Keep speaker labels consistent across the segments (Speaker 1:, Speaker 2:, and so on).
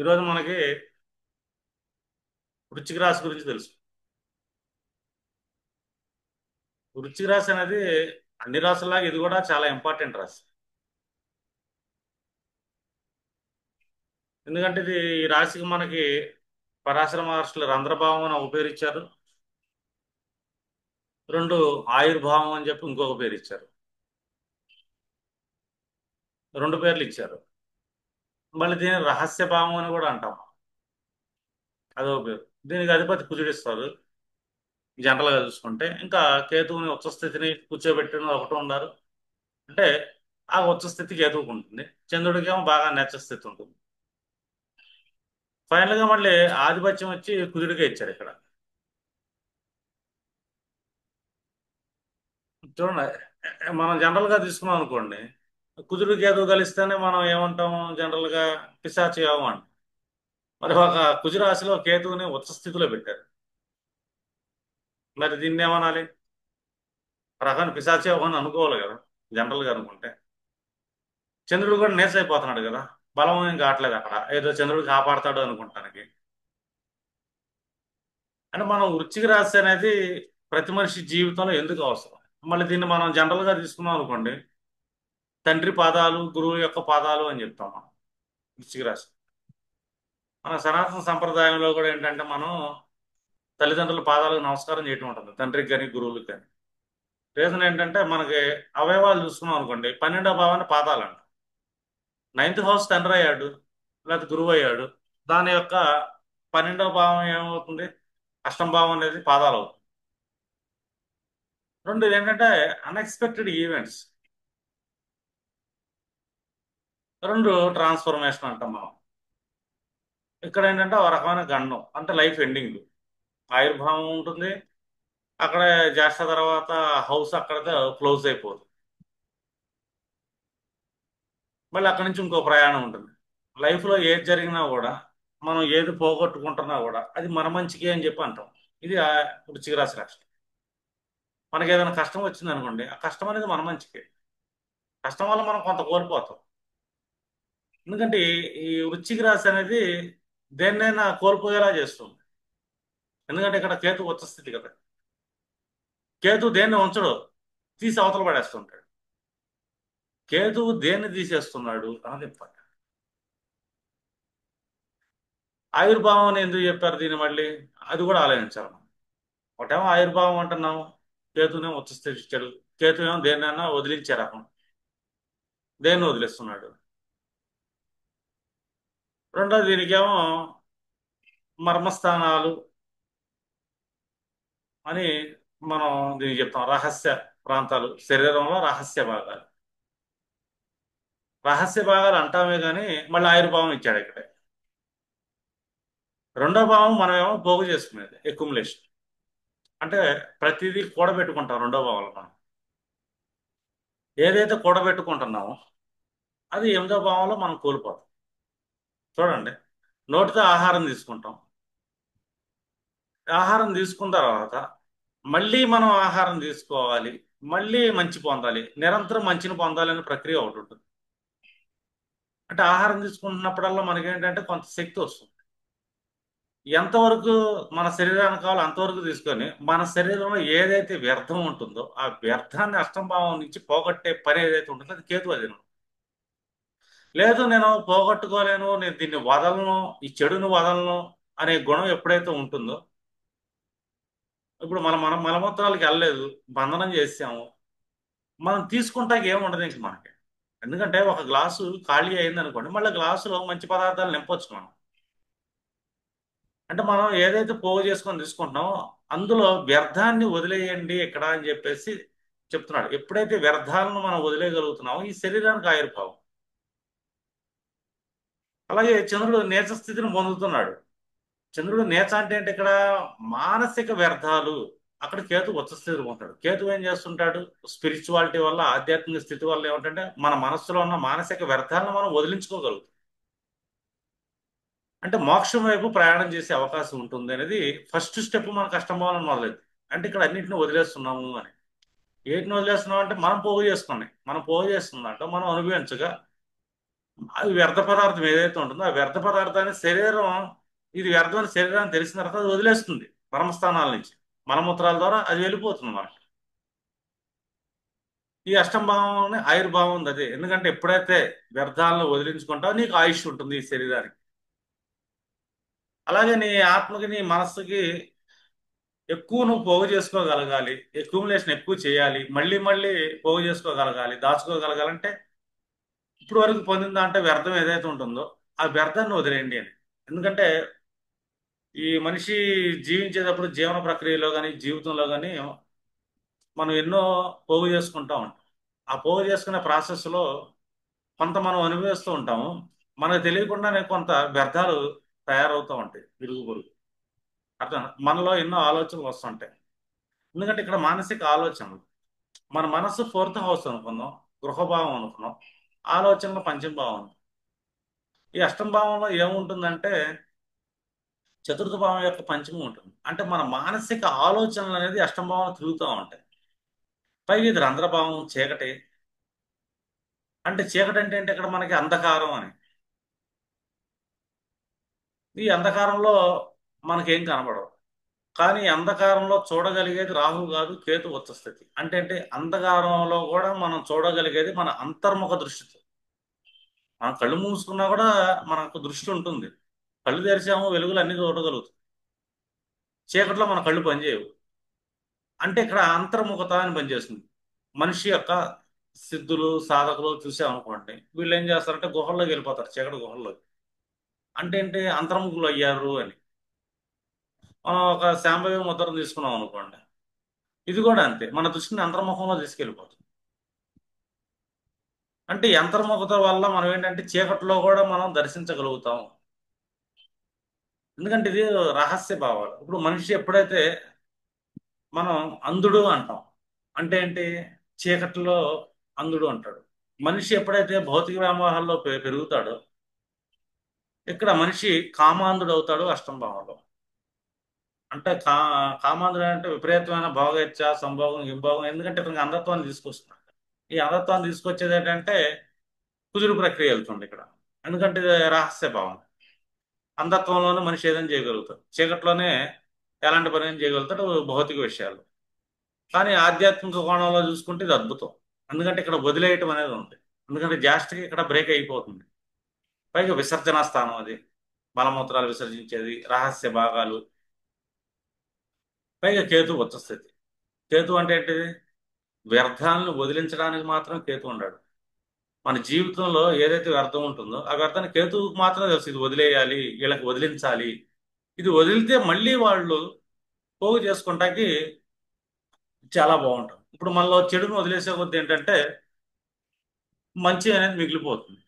Speaker 1: ఈరోజు మనకి వృశ్చిక రాశి గురించి తెలుసు. వృశ్చిక రాశి అనేది అన్ని రాశుల్లాగా ఇది కూడా చాలా ఇంపార్టెంట్ రాశి. ఎందుకంటే ఈ రాశికి మనకి పరాశర మహర్షులు రంధ్రభావం అని ఒక పేరు ఇచ్చారు. రెండు ఆయుర్భావం అని చెప్పి ఇంకొక పేరు ఇచ్చారు. రెండు పేర్లు ఇచ్చారు. మళ్ళీ దీన్ని రహస్య భావం అని కూడా అంటాం. అదొక పేరు. దీనికి అధిపతి కుజుడిస్తారు జనరల్గా చూసుకుంటే. ఇంకా కేతువుని ఉచ్చ స్థితిని కూర్చోబెట్టిన ఒకటి ఉన్నారు. అంటే ఆ ఉచ్చ స్థితి కేతువుకు ఉంటుంది. చంద్రుడికేమో బాగా నీచ స్థితి ఉంటుంది. ఫైనల్ గా మళ్ళీ ఆధిపత్యం వచ్చి కుజుడికే ఇచ్చారు ఇక్కడ. చూడండి, మనం జనరల్ గా తీసుకున్నాం అనుకోండి, కుజుడు కేతువు కలిస్తేనే మనం ఏమంటాం జనరల్ గా? పిశాచి యోగం అంటాం. మరి ఒక కుజురాశిలో కేతువుని ఉచ్చ స్థితిలో పెట్టారు. మరి దీన్ని ఏమనాలి? రకాన్ని పిశాచి యోగం అని అనుకోవాలి కదా, జనరల్ గా అనుకుంటే. చంద్రుడు కూడా నీచ అయిపోతున్నాడు కదా, బలం ఏం కావట్లేదు అక్కడ. ఏదో చంద్రుడు కాపాడతాడు అనుకుంటానికి. అంటే మనం వృశ్చిక రాశి అనేది ప్రతి మనిషి జీవితంలో ఎందుకు అవసరం? మళ్ళీ దీన్ని మనం జనరల్ గా తీసుకున్నాం అనుకోండి, తండ్రి పాదాలు గురువు యొక్క పాదాలు అని చెప్తాం మనం వృశ్చిక రాశి. మన సనాతన సంప్రదాయంలో కూడా ఏంటంటే మనం తల్లిదండ్రుల పాదాలకు నమస్కారం చేయటం ఉంటుంది, తండ్రికి కానీ గురువులకు కానీ. రీజన్ ఏంటంటే మనకి అవయవాలు చూసుకున్నాం అనుకోండి, 12వ భావాన్ని పాదాలు అంట. నైన్త్ హౌస్ తండ్రి అయ్యాడు, లేకపోతే గురువు అయ్యాడు. దాని యొక్క 12వ భావం ఏమవుతుంది? అష్టమ భావం అనేది పాదాలు అవుతుంది. రెండు ఏంటంటే అన్ఎక్స్పెక్టెడ్ ఈవెంట్స్. రెండు ట్రాన్స్ఫర్మేషన్ అంటాం మనం. ఇక్కడ ఏంటంటే ఒక రకమైన గండం, అంటే లైఫ్ ఎండింగ్. ఆయుర్భావం ఉంటుంది అక్కడ. జ్యేష్ఠ తర్వాత హౌస్ అక్కడతో క్లోజ్ అయిపోతుంది. మళ్ళీ అక్కడి నుంచి ఇంకో ప్రయాణం ఉంటుంది. లైఫ్లో ఏది జరిగినా కూడా, మనం ఏది పోగొట్టుకుంటున్నా కూడా అది మన మంచికే అని చెప్పి అంటాం. ఇది వృశ్చిక రాశి లక్షణం. మనకి ఏదైనా కష్టం వచ్చింది అనుకోండి, ఆ కష్టం అనేది మన మంచికే. కష్టం వల్ల మనం కొంత కోల్పోతాం. ఎందుకంటే ఈ వృశ్చిక రాశి అనేది దేన్నైనా కోల్పోయేలా చేస్తుంది. ఎందుకంటే ఇక్కడ కేతు ఉచ్చ స్థితి కదా. కేతు దేన్ని ఉంచడు, తీసి అవతల పడేస్తుంటాడు. కేతువు దేన్ని తీసేస్తున్నాడు అన్నది ఇంపార్టెంట్. ఆయుర్భావం అని ఎందుకు చెప్పారు దీన్ని మళ్ళీ? అది కూడా ఆలోచించాలి మనం. ఒకటేమో ఆయుర్భావం అంటున్నాము, కేతునేమో ఉచ్చస్థితిచ్చాడు. కేతు ఏమో దేన్నైనా వదిలించే రకం. దేన్ని వదిలేస్తున్నాడు? రెండోది దీనికేమో మర్మస్థానాలు అని మనం దీనికి చెప్తాం. రహస్య ప్రాంతాలు, శరీరంలో రహస్య భాగాలు. రహస్య భాగాలు అంటామే కానీ మళ్ళీ ఆయుర్భావం ఇచ్చాడు ఇక్కడ. రెండో భావం మనమేమో పోగు చేసుకునేది, ఎక్యుములేషన్. అంటే ప్రతిదీ కూడబెట్టుకుంటాం రెండో భావంలో మనం. ఏదైతే కూడబెట్టుకుంటున్నామో అది 8వ భావంలో మనం కోల్పోతాం. చూడండి, నోటితో ఆహారం తీసుకుంటాం. ఆహారం తీసుకున్న తర్వాత మళ్ళీ మనం ఆహారం తీసుకోవాలి, మళ్ళీ మంచి పొందాలి, నిరంతరం మంచిని పొందాలి అనే ప్రక్రియ ఒకటి ఉంటుంది. అంటే ఆహారం తీసుకుంటున్నప్పుడల్లా మనకేంటంటే కొంత శక్తి వస్తుంది. ఎంతవరకు మన శరీరానికి కావాలో అంతవరకు తీసుకొని, మన శరీరంలో ఏదైతే వ్యర్థం ఉంటుందో ఆ వ్యర్థాన్ని అష్టంభావం నుంచి పోగొట్టే పని ఏదైతే ఉంటుందో అది కేతు అధీనం. లేదు నేను పోగొట్టుకోలేను, నేను దీన్ని వదలను, ఈ చెడును వదలను అనే గుణం ఎప్పుడైతే ఉంటుందో, ఇప్పుడు మనం మలమూత్రాలకు వెళ్ళలేదు, బంధనం చేసాము, మనం తీసుకుంటాకి ఏముండదు ఇంక మనకి. ఎందుకంటే ఒక గ్లాసు ఖాళీ అయింది అనుకోండి, మళ్ళీ గ్లాసులో మంచి పదార్థాలు నింపొచ్చు మనం. అంటే మనం ఏదైతే పోగు చేసుకొని తీసుకుంటున్నామో అందులో వ్యర్థాన్ని వదిలేయండి ఇక్కడ అని చెప్పేసి చెప్తున్నాడు. ఎప్పుడైతే వ్యర్థాలను మనం వదిలేయగలుగుతున్నామో ఈ శరీరానికి ఆయుర్భావం. అలాగే చంద్రుడు నీచ స్థితిని పొందుతున్నాడు. చంద్రుడు నీచ అంటే ఏంటి ఇక్కడ? మానసిక వ్యర్థాలు. అక్కడ కేతు ఉచ్చ స్థితిలో ఉంటాడు. కేతు ఏం చేస్తుంటాడు? స్పిరిచువాలిటీ వల్ల, ఆధ్యాత్మిక స్థితి వల్ల ఏమిటంటే మన మనస్సులో ఉన్న మానసిక వ్యర్థాలను మనం వదిలించుకోగలుగుతాం. అంటే మోక్షం వైపు ప్రయాణం చేసే అవకాశం ఉంటుంది అనేది ఫస్ట్ స్టెప్. మన కష్టం పోవాలని మొదలైంది. అంటే ఇక్కడ అన్నింటిని వదిలేస్తున్నాము అని. ఏటిని వదిలేస్తున్నాం అంటే మనం పోగు చేసుకున్నాయి, మనం పోగు చేస్తుందంట మనం అనుభవించగా అది వ్యర్థ పదార్థం ఏదైతే ఉంటుందో ఆ వ్యర్థ పదార్థాన్ని శరీరం ఇది వ్యర్థం అని శరీరాన్ని తెలిసిన తర్వాత అది వదిలేస్తుంది మర్మస్థానాల నుంచి. మలమూత్రాల ద్వారా అది వెళ్ళిపోతుంది మనకి. ఈ అష్టం భావం ఆయుర్భావం ఉంది అదే. ఎందుకంటే ఎప్పుడైతే వ్యర్థాలను వదిలించుకుంటావో నీకు ఆయుష్ ఉంటుంది ఈ శరీరానికి. అలాగే నీ ఆత్మకి నీ మనస్సుకి ఎక్కువ నువ్వు పోగు చేసుకోగలగాలి, అక్యూములేషన్ ఎక్కువ చేయాలి, మళ్ళీ మళ్ళీ పోగు చేసుకోగలగాలి, దాచుకోగలగాలంటే ఇప్పుడు వరకు పొందిన దాంట్లో వ్యర్థం ఏదైతే ఉంటుందో ఆ వ్యర్థాన్ని వదిలేయండి అని. ఎందుకంటే ఈ మనిషి జీవించేటప్పుడు జీవన ప్రక్రియలో కానీ జీవితంలో కానీ మనం ఎన్నో పోగు చేసుకుంటా ఉంటాం. ఆ పోగు చేసుకునే ప్రాసెస్లో కొంత మనం అనుభవిస్తూ ఉంటాము. మనకు తెలియకుండానే కొంత వ్యర్థాలు తయారవుతూ ఉంటాయి ఇరుగు పొరుగు. అర్థం, మనలో ఎన్నో ఆలోచనలు వస్తుంటాయి. ఎందుకంటే ఇక్కడ మానసిక ఆలోచనలు. మన మనస్సు ఫోర్త్ హౌస్ అనుకుందాం, గృహభావం అనుకున్నాం, ఆలోచనలు పంచమ భావం. ఈ అష్టమ భావంలో ఏముంటుందంటే చతుర్థ భావం యొక్క పంచమం ఉంటుంది. అంటే మన మానసిక ఆలోచనలు అనేది అష్టమ భావంలో తిరుగుతూ ఉంటాయి. పైగా ఇది రంధ్రభావం, చీకటి. అంటే చీకటి అంటే ఏంటి? ఇక్కడ మనకి అంధకారం అని. ఈ అంధకారంలో మనకేం కనపడవు. కానీ ఈ అంధకారంలో చూడగలిగేది రాహు కాదు, కేతు ఉచ్చ స్థితి. అంటే అంధకారంలో కూడా మనం చూడగలిగేది మన అంతర్ముఖ దృష్టితో. మనం కళ్ళు మూసుకున్నా కూడా మనకు దృష్టి ఉంటుంది. కళ్ళు తెరిచాము, వెలుగులు అన్ని చూడగలుగుతాం. చీకట్లో మన కళ్ళు పనిచేయవు. అంటే ఇక్కడ అంతర్ముఖత అని పనిచేస్తుంది. మనిషి యొక్క సిద్ధులు సాధకులు చూసామనుకోండి, వీళ్ళు ఏం చేస్తారంటే గుహల్లోకి వెళ్ళిపోతారు, చీకటి గుహల్లోకి. అంటే ఏంటి? అంతర్ముఖులు అయ్యారు అని. మనం ఒక శాంభవి ముద్రను తీసుకున్నాం అనుకోండి, ఇది కూడా అంతే, మన దృష్టిని అంతర్ముఖంలో తీసుకెళ్ళిపోతుంది. అంటే ఈ అంతర్ముఖత వల్ల మనం ఏంటంటే చీకట్లో కూడా మనం దర్శించగలుగుతాం. ఎందుకంటే ఇది రహస్య భావాలు. ఇప్పుడు మనిషి ఎప్పుడైతే మనం అంధుడు అంటాం, అంటే ఏంటి? చీకట్లో అంధుడు అంటాడు. మనిషి ఎప్పుడైతే భౌతిక వ్యామోహాల్లో పెరుగుతాడో ఇక్కడ మనిషి కామాంధుడు అవుతాడు అష్టమ భావంలో. అంటే కామాంధుడు అంటే విపరీతమైన భోగేచ్ఛ, సంభోగం, హింభోగం. ఎందుకంటే ఇతనికి అంధత్వాన్ని తీసుకొస్తున్నాడు. ఈ అంధత్వాన్ని తీసుకొచ్చేది ఏంటంటే కుదురు ప్రక్రియ వెళ్తుంది ఇక్కడ. ఎందుకంటే ఇది రహస్య భావం. అంధత్వంలోనే మనిషి ఏదైనా చేయగలుగుతాడు, చీకట్లోనే ఎలాంటి పని అయినా చేయగలుగుతాడు, భౌతిక విషయాలు. కానీ ఆధ్యాత్మిక కోణంలో చూసుకుంటే ఇది అద్భుతం. ఎందుకంటే ఇక్కడ వదిలేయటం అనేది ఉంది. ఎందుకంటే జాస్ట్కి ఇక్కడ బ్రేక్ అయిపోతుంది. పైగా విసర్జన స్థానం అది. మలమూత్రాలు విసర్జించేది, రహస్య భాగాలు. పైగా కేతు ఉచ్చ స్థితి. కేతు అంటే ఏంటిది? వ్యర్థాలను వదిలించడానికి మాత్రం కేతు ఉన్నాడు. మన జీవితంలో ఏదైతే వ్యర్థం ఉంటుందో ఆ వ్యర్థాన్ని కేతువుకు మాత్రమే తెలుసు. ఇది వదిలేయాలి, వీళ్ళకి వదిలించాలి. ఇది వదిలితే మళ్ళీ వాళ్ళు పోగు చేసుకుంటాకి చాలా బాగుంటుంది. ఇప్పుడు మనలో చెడును వదిలేసే కొద్ది ఏంటంటే మంచి అనేది మిగిలిపోతుంది.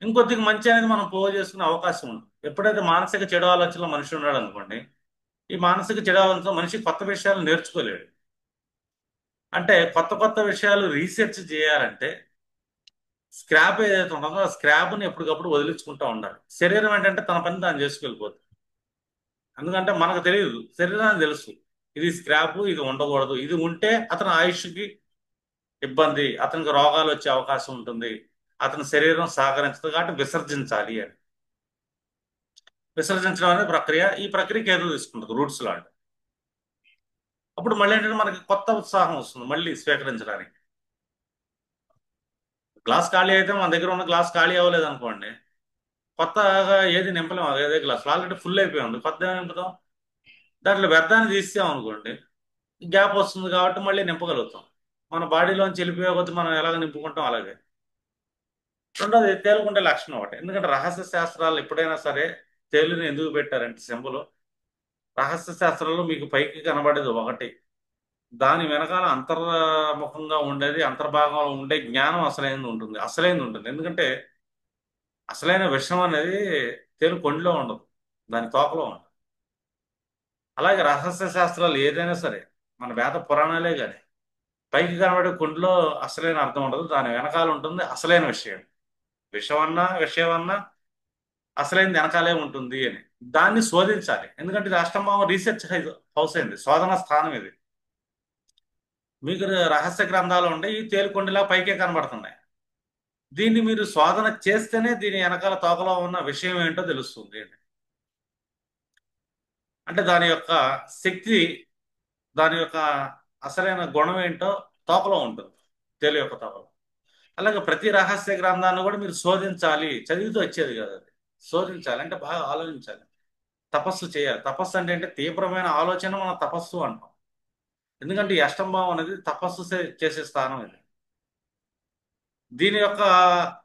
Speaker 1: ఇంకొద్దిగా మంచి అనేది మనం పోగు చేసుకునే అవకాశం ఉంది. ఎప్పుడైతే మానసిక చెడు ఆలోచనలో మనిషి ఉన్నాడు అనుకోండి, ఈ మానసిక చెడు ఆలోచనలో మనిషి కొత్త విషయాలు నేర్చుకోలేడు. అంటే కొత్త కొత్త విషయాలు రీసెర్చ్ చేయాలంటే స్క్రాప్ ఏదైతే ఉంటుందో ఆ స్క్రాప్ని ఎప్పటికప్పుడు వదిలించుకుంటూ ఉండాలి. శరీరం ఏంటంటే తన పని దాన్ని చేసుకెళ్ళిపోతుంది. ఎందుకంటే మనకు తెలియదు, శరీరానికి తెలుసు ఇది స్క్రాప్, ఇది ఉండకూడదు. ఇది ఉంటే అతని ఆయుష్కి ఇబ్బంది, అతనికి రోగాలు వచ్చే అవకాశం ఉంటుంది, అతని శరీరం సహకరించదు, కాబట్టి విసర్జించాలి అని. విసర్జించడం అనే ప్రక్రియ. ఈ ప్రక్రియకి ఏదో తీసుకుంటుంది రూట్స్ లాంటి. అప్పుడు మళ్ళీ ఏంటంటే మనకి కొత్త ఉత్సాహం వస్తుంది మళ్ళీ స్వీకరించడానికి. గ్లాస్ ఖాళీ అయితే మన దగ్గర ఉన్న గ్లాస్ ఖాళీ అవ్వలేదు అనుకోండి, కొత్తగా ఏది నింపలేము. అదే గ్లాస్ ఆల్రెడీ ఫుల్ అయిపోయి ఉంది, కొత్త నింపుతాం. దాంట్లో వ్యర్థాన్ని తీసాం అనుకోండి, గ్యాప్ వస్తుంది కాబట్టి మళ్ళీ నింపగలుగుతాం. మన బాడీలోంచి వెళ్ళిపోయే కొద్దీ మనం ఎలాగ నింపుకుంటాం అలాగే. రెండోది తేలుకుంటే లక్షణం ఒకటి. ఎందుకంటే రహస్య శాస్త్రాలు ఎప్పుడైనా సరే తేలుని ఎందుకు పెట్టారంటే సింబల్, రహస్య శాస్త్రాల్లో మీకు పైకి కనబడేది ఒకటి, దాని వెనకాల అంతర్ముఖంగా ఉండేది, అంతర్భాగంలో ఉండే జ్ఞానం అసలైనది ఉంటుంది, అసలైనది ఉంటుంది. ఎందుకంటే అసలైన విషయం అనేది తేలు కొండిలో ఉండదు, దాని తోకలో ఉండదు. అలాగే రహస్య శాస్త్రాలు ఏదైనా సరే, మన వేద పురాణాలే కానీ పైకి కనబడే కొండిలో అసలైన అర్థం ఉండదు, దాని వెనకాల ఉంటుంది అసలైన విషయం. విషమన్నా విషయమన్నా అసలైన వెనకాలే ఉంటుంది అని. దాన్ని శోధించాలి. ఎందుకంటే ఇది అష్టమ రీసెర్చ్ హౌస్ అయింది, శోధన స్థానం ఇది. మీకు రహస్య గ్రంథాలు ఉంటే ఈ తేలుకొండలా పైకే కనబడుతున్నాయి. దీన్ని మీరు శోధన చేస్తేనే దీని వెనకాల తోకలో ఉన్న విషయం ఏంటో తెలుస్తుంది. అంటే దాని యొక్క శక్తి, దాని యొక్క అసలైన గుణం ఏంటో తోకలో ఉంటుంది, తెలియ యొక్క తోకలో. అలాగే ప్రతి రహస్య గ్రంథాన్ని కూడా మీరు శోధించాలి, చదివితే వచ్చేది కదా అది. శోధించాలి అంటే బాగా ఆలోచించాలి, తపస్సు చేయాలి. తపస్సు అంటే తీవ్రమైన ఆలోచన మనం తపస్సు అంటాం. ఎందుకంటే ఈ అష్టంభావం అనేది తపస్సు చేసే స్థానం ఇది. దీని యొక్క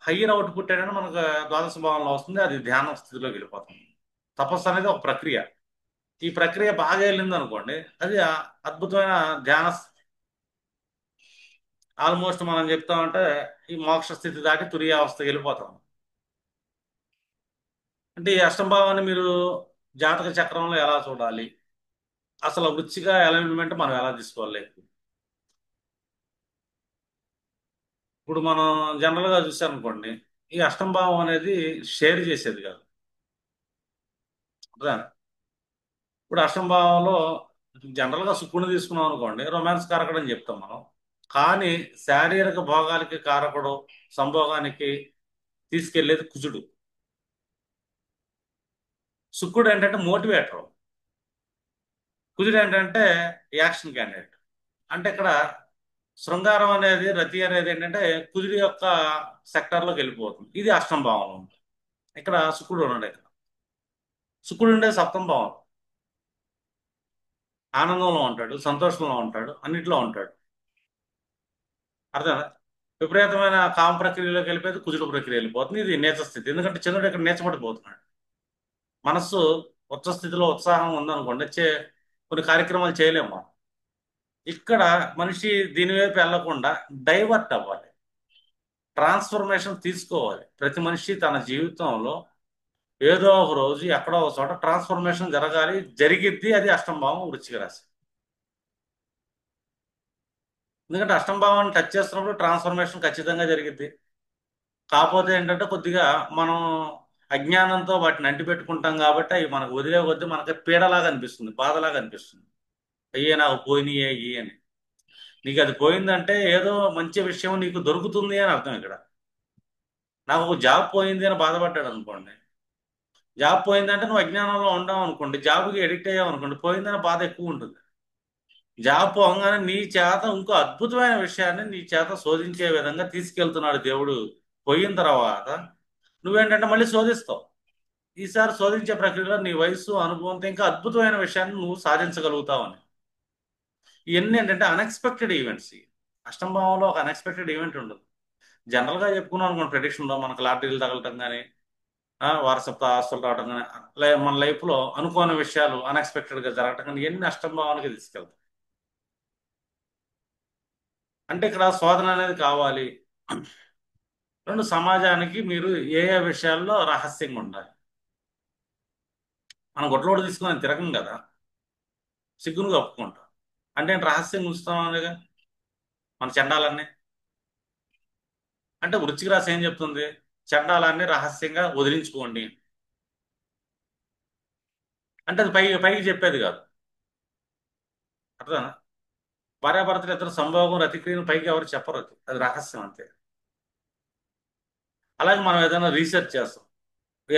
Speaker 1: హయ్యర్ అవుట్పుట్ అనేది మనకు ద్వాదశ భావంలో వస్తుంది, అది ధ్యాన స్థితిలోకి వెళ్ళిపోతుంది. తపస్సు అనేది ఒక ప్రక్రియ. ఈ ప్రక్రియ బాగా వెళ్ళింది అనుకోండి, అది అద్భుతమైన ధ్యాన, ఆల్మోస్ట్ మనం చెప్తామంటే ఈ మోక్ష స్థితి దాటి తురియావస్థకి వెళ్ళిపోతాం. అంటే ఈ అష్టంభావాన్ని మీరు జాతక చక్రంలో ఎలా చూడాలి, అసలు వృచ్చిక అలైన్మెంట్ మనం ఎలా తీసుకోవాలి. ఇప్పుడు మనం జనరల్గా చూసామనుకోండి, ఈ అష్టంభావం అనేది షేర్ చేసేది కాదు. అర్థమైందా? ఇప్పుడు అష్టంభావంలో జనరల్గా శుక్రుని తీసుకున్నాం అనుకోండి, రొమాన్స్ కారకుడు అని చెప్తాం మనం. కానీ శారీరక భోగాలకి కారకుడు, సంభోగానికి తీసుకెళ్లేది కుజుడు. శుక్రుడు ఏంటంటే మోటివేటర్, కుజుడు ఏంటంటే యాక్షన్ క్యాండిడేట్. అంటే ఇక్కడ శృంగారం అనేది, రతి అనేది ఏంటంటే కుజుడి యొక్క సెక్టార్లోకి వెళ్ళిపోతుంది. ఇది అష్టం భావంలో ఉంటుంది. ఇక్కడ శుక్రుడు ఉన్నాడు. ఇక్కడ శుక్రుడు ఉండే సప్తమ భావం, ఆనందంలో ఉంటాడు, సంతోషంలో ఉంటాడు, అన్నిట్లో ఉంటాడు. అర్థమైందా? విపరీతమైన కామ ప్రక్రియలోకి వెళ్ళిపోతే కుజుడు ప్రక్రియ వెళ్ళిపోతుంది. ఇది నీచ స్థితి. ఎందుకంటే చంద్రుడు ఇక్కడ నీచపడిపోతున్నాడు. మనస్సు ఉచ్చ స్థితిలో ఉత్సాహం ఉందనుకోండి, కొన్ని కార్యక్రమాలు చేయలేము మనం. ఇక్కడ మనిషి దీని వైపు వెళ్లకుండా డైవర్ట్ అవ్వాలి, ట్రాన్స్ఫర్మేషన్ తీసుకోవాలి. ప్రతి మనిషి తన జీవితంలో ఏదో ఒక రోజు ఎక్కడో ఒక చోట ట్రాన్స్ఫర్మేషన్ జరగాలి, జరిగిద్ది. అది అష్టంభావం వృశ్చిక రాశి. ఎందుకంటే అష్టంభావాన్ని టచ్ చేస్తున్నప్పుడు ట్రాన్స్ఫర్మేషన్ ఖచ్చితంగా జరిగిద్ది. కాకపోతే ఏంటంటే కొద్దిగా మనం అజ్ఞానంతో వాటిని అంటిపెట్టుకుంటాం కాబట్టి అవి మనకు వదిలే కొద్దీ మనకి పీడలాగా అనిపిస్తుంది, బాధలాగా అనిపిస్తుంది. అయ్యే నాకు పోయినాయి అయ్యి అని. నీకు అది పోయిందంటే ఏదో మంచి విషయం నీకు దొరుకుతుంది అని అర్థం. ఇక్కడ నాకు ఒక జాబ్ పోయింది అని బాధపడ్డాడు అనుకోండి, జాబ్ పోయిందంటే నువ్వు అజ్ఞానంలో ఉండవు అనుకోండి, జాబ్కి ఎడిక్ట్ అయ్యావు అనుకోండి, పోయిందని బాధ ఎక్కువ ఉంటుంది. జాబ్ పోగానే నీ చేత ఇంకో అద్భుతమైన విషయాన్ని నీ చేత శోధించే విధంగా తీసుకెళ్తున్నాడు దేవుడు. పోయిన తర్వాత నువ్వేంటంటే మళ్ళీ శోధిస్తావు. ఈసారి శోధించే ప్రక్రియలో నీ వయసు, అనుభవంతో ఇంకా అద్భుతమైన విషయాన్ని నువ్వు సాధించగలుగుతావు అని. ఇవన్నీ ఏంటంటే అన్ఎక్స్పెక్టెడ్ ఈవెంట్స్. అష్టంభావంలో ఒక అన్ఎక్స్పెక్టెడ్ ఈవెంట్ ఉండదు. జనరల్గా చెప్పుకున్నాం అనుకోండి, ప్రెడిక్షన్లో మనకు లాటరీలు తగలటం కానీ, వారసత్వ ఆస్తులు రావడం కానీ, మన లైఫ్లో అనుకోని విషయాలు అన్ఎక్స్పెక్టెడ్గా జరగటం కానీ, ఎన్ని అష్టంభావానికి తీసుకెళ్తాయి. అంటే ఇక్కడ శోధన అనేది కావాలి. రెండు, సమాజానికి మీరు ఏ ఏ విషయాల్లో రహస్యంగా ఉండాలి. మనం గొడ్లోడు తీసుకుని తిరగం కదా, సిగ్గును కప్పుకుంటాం. అంటే ఏంటి, రహస్యంగా ఉంచుతాం అనేగా మన చండాలన్నీ. అంటే వృశ్చిక రాశి ఏం చెప్తుంది, చండాలాన్ని రహస్యంగా వదిలించుకోండి. అంటే అది పైకి పైకి చెప్పేది కాదు. అర్థనా? భార్యాభర్తలు ఇద్దరు సంభోగం రతిక్రియను పైకి ఎవరు చెప్పరు, అది అది రహస్యం అంతే. అలాగే మనం ఏదైనా రీసెర్చ్ చేస్తాం,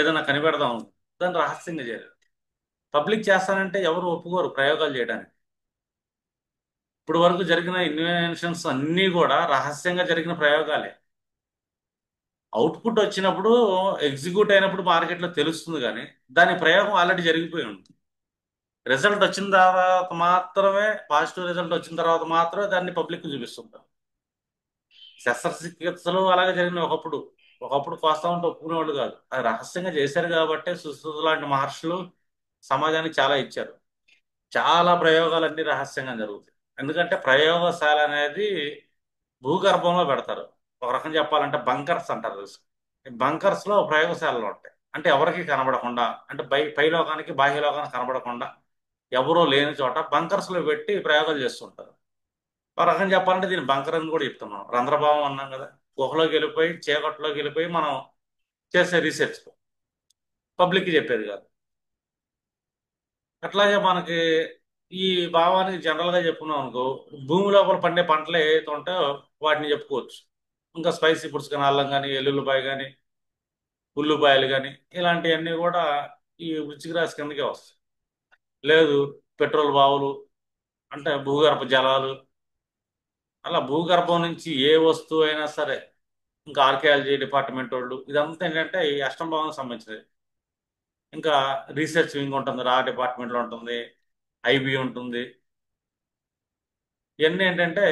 Speaker 1: ఏదైనా కనిపెడదాం, దాన్ని రహస్యంగా చేయాలి. పబ్లిక్ చేస్తానంటే ఎవరు ఒప్పుకోరు ప్రయోగాలు చేయడానికి. ఇప్పుడు వరకు జరిగిన ఇన్వెన్షన్స్ అన్నీ కూడా రహస్యంగా జరిగిన ప్రయోగాలే. అవుట్పుట్ వచ్చినప్పుడు, ఎగ్జిక్యూట్ అయినప్పుడు మార్కెట్లో తెలుస్తుంది, కానీ దాని ప్రయోగం ఆల్రెడీ జరిగిపోయి ఉంది. రిజల్ట్ వచ్చిన తర్వాత మాత్రమే, పాజిటివ్ రిజల్ట్ వచ్చిన తర్వాత మాత్రమే దాన్ని పబ్లిక్ చూపిస్తుంటాం. శస్త్రచికిత్సలు అలాగే జరిగినాయి ఒకప్పుడు. ఒకప్పుడు కోస్తా ఉంటే ఒప్పుకునేవాళ్ళు కాదు. అది రహస్యంగా చేశారు కాబట్టి సుశ్రుత లాంటి మహర్షులు సమాజానికి చాలా ఇచ్చారు. చాలా ప్రయోగాలు అన్ని రహస్యంగా జరుగుతాయి. ఎందుకంటే ప్రయోగశాల అనేది భూగర్భంలో పెడతారు. ఒక రకం చెప్పాలంటే బంకర్స్ అంటారు తెలుసు. ఈ బంకర్స్ లో ప్రయోగశాలలు ఉంటాయి. అంటే ఎవరికి కనబడకుండా, అంటే పై లోకానికి బాహ్య లోకానికి కనబడకుండా ఎవరో లేని చోట బంకర్స్ లో పెట్టి ప్రయోగాలు చేస్తుంటారు. ఒక రకం చెప్పాలంటే దీన్ని బంకర్ అని కూడా చెప్తాం మనం. రంధ్రభావం అన్నాం కదా, గుహలోకి వెళ్ళిపోయి చీకట్లోకి వెళ్ళిపోయి మనం చేసే రీసెర్చ్ పబ్లిక్కి చెప్పేది కాదు. అట్లాగే మనకి ఈ భావానికి జనరల్గా చెప్పుకున్నాం అనుకో, భూమి లోపల పండే పంటలు ఏవైతే ఉంటాయో వాటిని చెప్పుకోవచ్చు. ఇంకా స్పైసీ ఫుడ్స్ కానీ అల్లం కానీ ఎల్లుల్లిపాయ కానీ ఉల్లిపాయలు కానీ ఇలాంటివన్నీ కూడా ఈ వృశ్చిక రాశి కిందకే వస్తాయి. లేదు పెట్రోల్ బావులు అంటే భూగర్భ జలాలు, అలా భూగర్భం నుంచి ఏ వస్తువు అయినా సరే, ఇంకా ఆర్కియాలజీ డిపార్ట్మెంట్ వాళ్ళు ఇదంతా ఏంటంటే ఈ అష్టమ భావానికి సంబంధించినది. ఇంకా రీసెర్చ్ వింగ్ ఉంటుంది, రా డిపార్ట్మెంట్లో ఉంటుంది, ఐబీ ఉంటుంది. ఇవన్నీ ఏంటంటే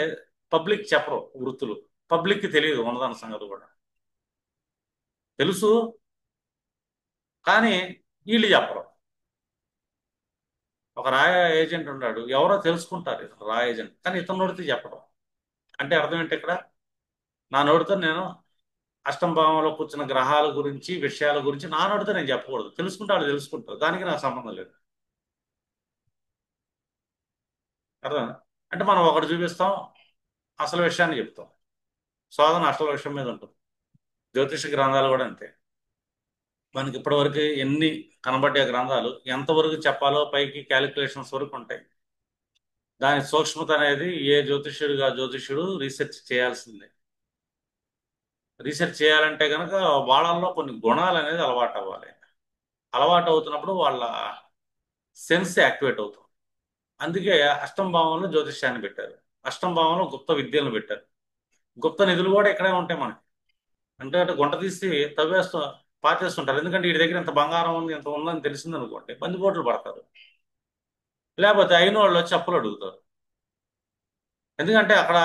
Speaker 1: పబ్లిక్ చెప్పరు వృత్తులు, పబ్లిక్కి తెలియదు ఉన్నదాని సంగతి కూడా తెలుసు, కానీ వీళ్ళు చెప్పరు. ఒక రా ఏజెంట్ ఉన్నాడు, ఎవరో తెలుసుకుంటారు ఇతను రా ఏజెంట్, కానీ ఇతను నోడితే చెప్పడం అంటే అర్థం ఏంటి ఇక్కడ? నా నోటితో నేను అష్టమ భావంలో కూర్చున్న గ్రహాల గురించి విషయాల గురించి నా నోటితో నేను చెప్పకూడదు, తెలుసుకుంటే వాళ్ళు తెలుసుకుంటారు, దానికి నాకు సంబంధం లేదు. అర్థం? అంటే మనం ఒకటి చూపిస్తాం, అసలు విషయాన్ని చెప్తాం, శోధన అసలు విషయం మీద ఉంటుంది. జ్యోతిష గ్రంథాలు కూడా అంతే. మనకి ఇప్పటివరకు ఎన్ని కనబడ్డే గ్రంథాలు ఎంతవరకు చెప్పాలో పైకి క్యాలిక్యులేషన్స్ వరకు ఉంటాయి. దాని సూక్ష్మత అనేది ఏ జ్యోతిష్యుడు రీసెర్చ్ చేయాల్సిందే. రీసెర్చ్ చేయాలంటే కనుక వాళ్ళల్లో కొన్ని గుణాలు అనేది అలవాటు అవ్వాలి. అలవాటు అవుతున్నప్పుడు వాళ్ళ సెన్స్ యాక్టివేట్ అవుతుంది. అందుకే అష్టమ భావంలో జ్యోతిష్యాన్ని పెట్టారు, అష్టమ భావంలో గుప్త విద్యలను పెట్టారు. గుప్త నిధులు కూడా ఇక్కడే ఉంటాయి మనకి. అంటే అంటే గుంట తీసి తవ్వేస్తూ పాతేస్తుంటారు, ఎందుకంటే వీడి దగ్గర ఇంత బంగారం ఉంది ఇంత ఉందని తెలిసింది అనుకోండి బందిపోట్లు పడతారు. లేకపోతే అయిన వాళ్ళు వచ్చి అప్పులు అడుగుతారు. ఎందుకంటే అక్కడ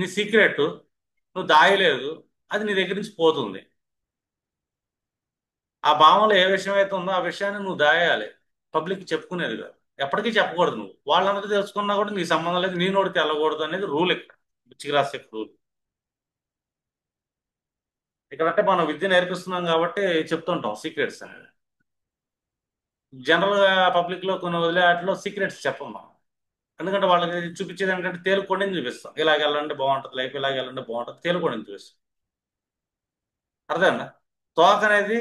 Speaker 1: నీ సీక్రెట్ నువ్వు దాయలేదు, అది నీ దగ్గర నుంచి పోతుంది. ఆ భావంలో ఏ విషయం అయితే ఉందో ఆ విషయాన్ని నువ్వు దాయాలి, పబ్లిక్ చెప్పుకునేది కాదు, ఎప్పటికీ చెప్పకూడదు. నువ్వు వాళ్ళందరూ తెలుసుకున్నా కూడా నీకు సంబంధం లేదు, నీ నోటికి వెళ్ళకూడదు అనేది రూల్ ఇక్కడ, వృశ్చిక రాశి రూల్. ఇక్కడ అంటే మనం విద్య నేర్పిస్తున్నాం కాబట్టి చెప్తుంటాం సీక్రెట్స్ అనేది. జనరల్గా పబ్లిక్లో కొన్ని వదిలే వాటిలో సీక్రెట్స్ చెప్పం మనం, ఎందుకంటే వాళ్ళకి చూపించేది ఏంటంటే తేలుకొండని చూపిస్తాం, ఇలాగ వెళ్ళండి బాగుంటుంది లైఫ్, ఇలాగ వెళ్ళండి బాగుంటుంది, తేలుకొండని చూపిస్తాం. అర్థమేనా? తోక అనేది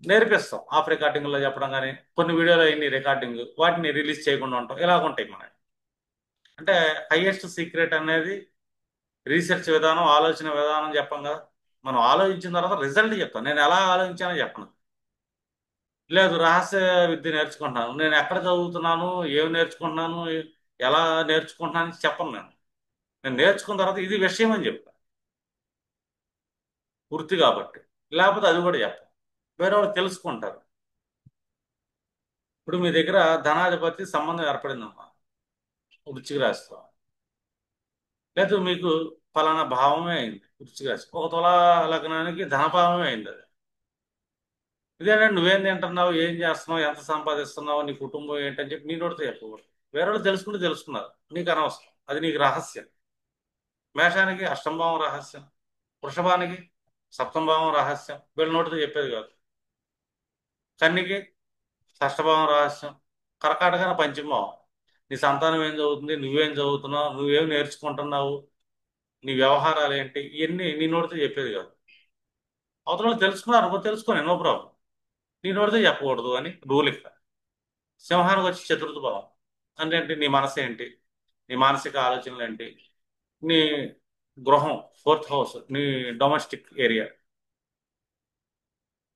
Speaker 1: నేర్పిస్తాం ఆఫ్ రికార్డింగ్లో చెప్పడం, కానీ కొన్ని వీడియోలు అన్ని రికార్డింగ్ వాటిని రిలీజ్ చేయకుండా ఉంటాం, ఇలాగ ఉంటాయి మనకి. అంటే హైయెస్ట్ సీక్రెట్ అనేది రీసెర్చ్ విధానం, ఆలోచన విధానం చెప్పం కదా. మనం ఆలోచించిన తర్వాత రిజల్ట్ చెప్తాం, నేను ఎలా ఆలోచించానో చెప్పను. లేదు రహస్య విద్య నేర్చుకుంటున్నాను, నేను ఎక్కడ చదువుతున్నాను, ఏం నేర్చుకుంటున్నాను, ఎలా నేర్చుకుంటున్నాను అని చెప్పను నేను. నేను నేర్చుకున్న తర్వాత ఇది విషయం అని చెప్తాను, వృత్తి కాబట్టి. లేకపోతే అది కూడా చెప్పను, వేరే వాళ్ళు తెలుసుకుంటారు. ఇప్పుడు మీ దగ్గర ధనాధిపతి సంబంధం ఏర్పడిందమ్మా వృశ్చిక రాశితో, లేదు మీకు ఫలానా భావమే అయింది వృశ్చిక రాశి, ఒక తులా లగ్నానికి ధనభావమే అయింది అది. ఇదేంటంటే నువ్వేం తింటున్నావు, ఏం చేస్తున్నావు, ఎంత సంపాదిస్తున్నావు, నీ కుటుంబం ఏంటని చెప్పి నీ నోటితో చెప్పకూడదు. వేరే వాళ్ళు తెలుసుకుంటే తెలుసుకున్నారు, నీకు అనవసరం, అది నీకు రహస్యం. మేషానికి అష్టంభావం రహస్యం, వృషభానికి సప్తంభావం రహస్యం, వీళ్ళ నోటితో చెప్పేది కాదు. కన్నికి షష్ఠభావం రహస్యం, కర్కాటకాన పంచమభావం. నీ సంతానం ఏం చదువుతుంది, నువ్వేం చదువుతున్నావు, నువ్వేం నేర్చుకుంటున్నావు, నీ వ్యవహారాలు ఏంటి, ఇవన్నీ నీ నోటితో చెప్పేది కాదు. అవతల వాళ్ళు తెలుసుకున్నారు అనుకో, తెలుసుకొని నో ప్రాబ్లం, నీ నోటితో చెప్పకూడదు అని రూల్ ఇక్కడ. సింహానికి వచ్చి చతుర్థ భావం అంటే ఏంటి? నీ మనసు ఏంటి, నీ మానసిక ఆలోచనలు ఏంటి, నీ గృహం ఫోర్త్ హౌస్, నీ డొమెస్టిక్ ఏరియా.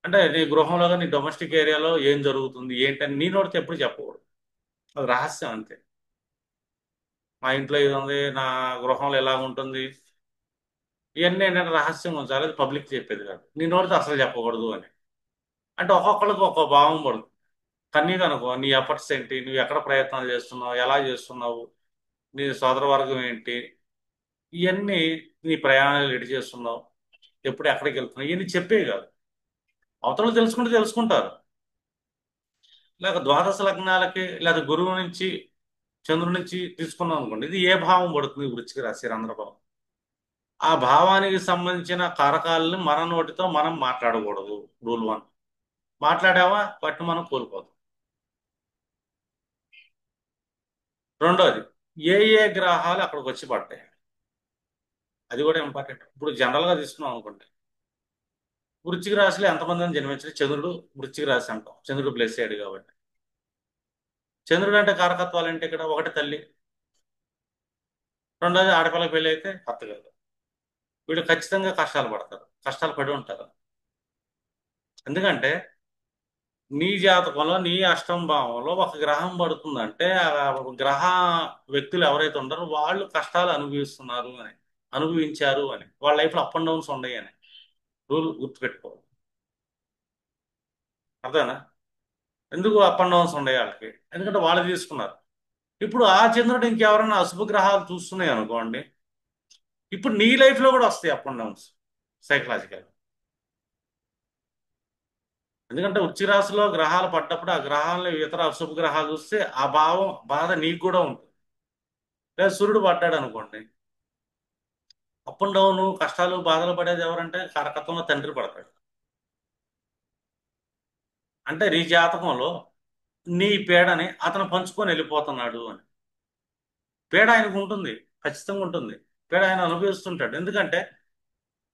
Speaker 1: అంటే నీ గృహంలో నీ డొమెస్టిక్ ఏరియాలో ఏం జరుగుతుంది ఏంటని నీ నోటితో ఎప్పుడు చెప్పకూడదు, అది రహస్యం అంతే. మా ఇంట్లో ఇది ఉంది, నా గృహంలో ఎలా ఉంటుంది, ఇవన్నీ ఏంటంటే రహస్యంగా ఉంచాలి, అది పబ్లిక్ చెప్పేది కాదు, నీ నోటితో అసలు చెప్పకూడదు అని. అంటే ఒక్కొక్కరికి ఒక్కొక్క భావం పడుతుంది. కన్నీగా అనుకో, నీ ఎఫర్ట్స్ ఏంటి, నువ్వు ఎక్కడ ప్రయత్నాలు చేస్తున్నావు, ఎలా చేస్తున్నావు, నీ సోదర వర్గం ఏంటి, ఇవన్నీ, నీ ప్రయాణాలు ఎటు చేస్తున్నావు, ఎప్పుడు ఎక్కడికి వెళ్తున్నావు, ఇవన్నీ చెప్పేవి కాదు. అవతల తెలుసుకుంటే తెలుసుకుంటారు. లేక ద్వాదశ లగ్నాలకి లేదా గురువు నుంచి చంద్రుడి నుంచి తీసుకున్నాం అనుకోండి, ఇది ఏ భావం పడుతుంది వృశ్చిక రాశి రంధ్రభావం. ఆ భావానికి సంబంధించిన కారకాలని మన నోటితో మనం మాట్లాడకూడదు, రూల్ 1. మాట్లాడామా వాటిని మనం కోల్పోతాం. రెండోది, ఏ ఏ గ్రహాలు అక్కడికి వచ్చి పడ్డాయి, అది కూడా ఇంపార్టెంట్. ఇప్పుడు జనరల్గా తీసుకున్నాం అనుకోండి, వృశ్చిక రాశిలో ఎంతమంది అని జన్మించారు, చంద్రుడు వృశ్చిక రాశి అంటాం, చంద్రుడు ప్లేస్ అయ్యాడు కాబట్టి. చంద్రుడు అంటే కారకత్వాలు అంటే ఇక్కడ ఒకటి తల్లి, రెండోది ఆడపిల్లకి పెళ్ళి అయితే అత్తగారు, వీళ్ళు ఖచ్చితంగా కష్టాలు పడతారు, కష్టాలు పడి ఉంటారు. ఎందుకంటే నీ జాతకంలో నీ అష్టమ భావంలో ఒక గ్రహం పడుతుందంటే ఆ గ్రహ వ్యక్తులు ఎవరైతే ఉంటారో వాళ్ళు కష్టాలు అనుభవిస్తున్నారు అని, అనుభవించారు అని, వాళ్ళ లైఫ్లో అప్ అండ్ డౌన్స్ ఉన్నాయి అని రూల్ గుర్తుపెట్టుకోవాలి. అర్థనా? ఎందుకు అప్ అండ్ డౌన్స్ ఉన్నాయి వాళ్ళకి? ఎందుకంటే వాళ్ళు తీసుకున్నారు. ఇప్పుడు ఆ చంద్రుడు ఇంకెవరైనా అశుభ గ్రహాలు చూస్తున్నాయి అనుకోండి, ఇప్పుడు నీ లైఫ్లో కూడా వస్తాయి అప్ అండ్ డౌన్స్, సైకలాజికల్. ఎందుకంటే వృశ్చిక రాశిలో గ్రహాలు పడ్డప్పుడు ఆ గ్రహాలను ఇతర అశుభ గ్రహాలు చూస్తే ఆ భావం బాధ నీకు కూడా ఉంటుంది. లేదా సూర్యుడు పడ్డాడు అనుకోండి, అప్ అండ్ డౌన్ కష్టాలు బాధలు పడేది ఎవరంటే కారకత్వంలో తండ్రి పడతాడు. అంటే నీ జాతకంలో నీ పీడని అతను పంచుకొని వెళ్ళిపోతున్నాడు అని. పీడ ఆయనకు ఉంటుంది, ఖచ్చితంగా ఉంటుంది. పీడ ఆయన అనుభవిస్తుంటాడు. ఎందుకంటే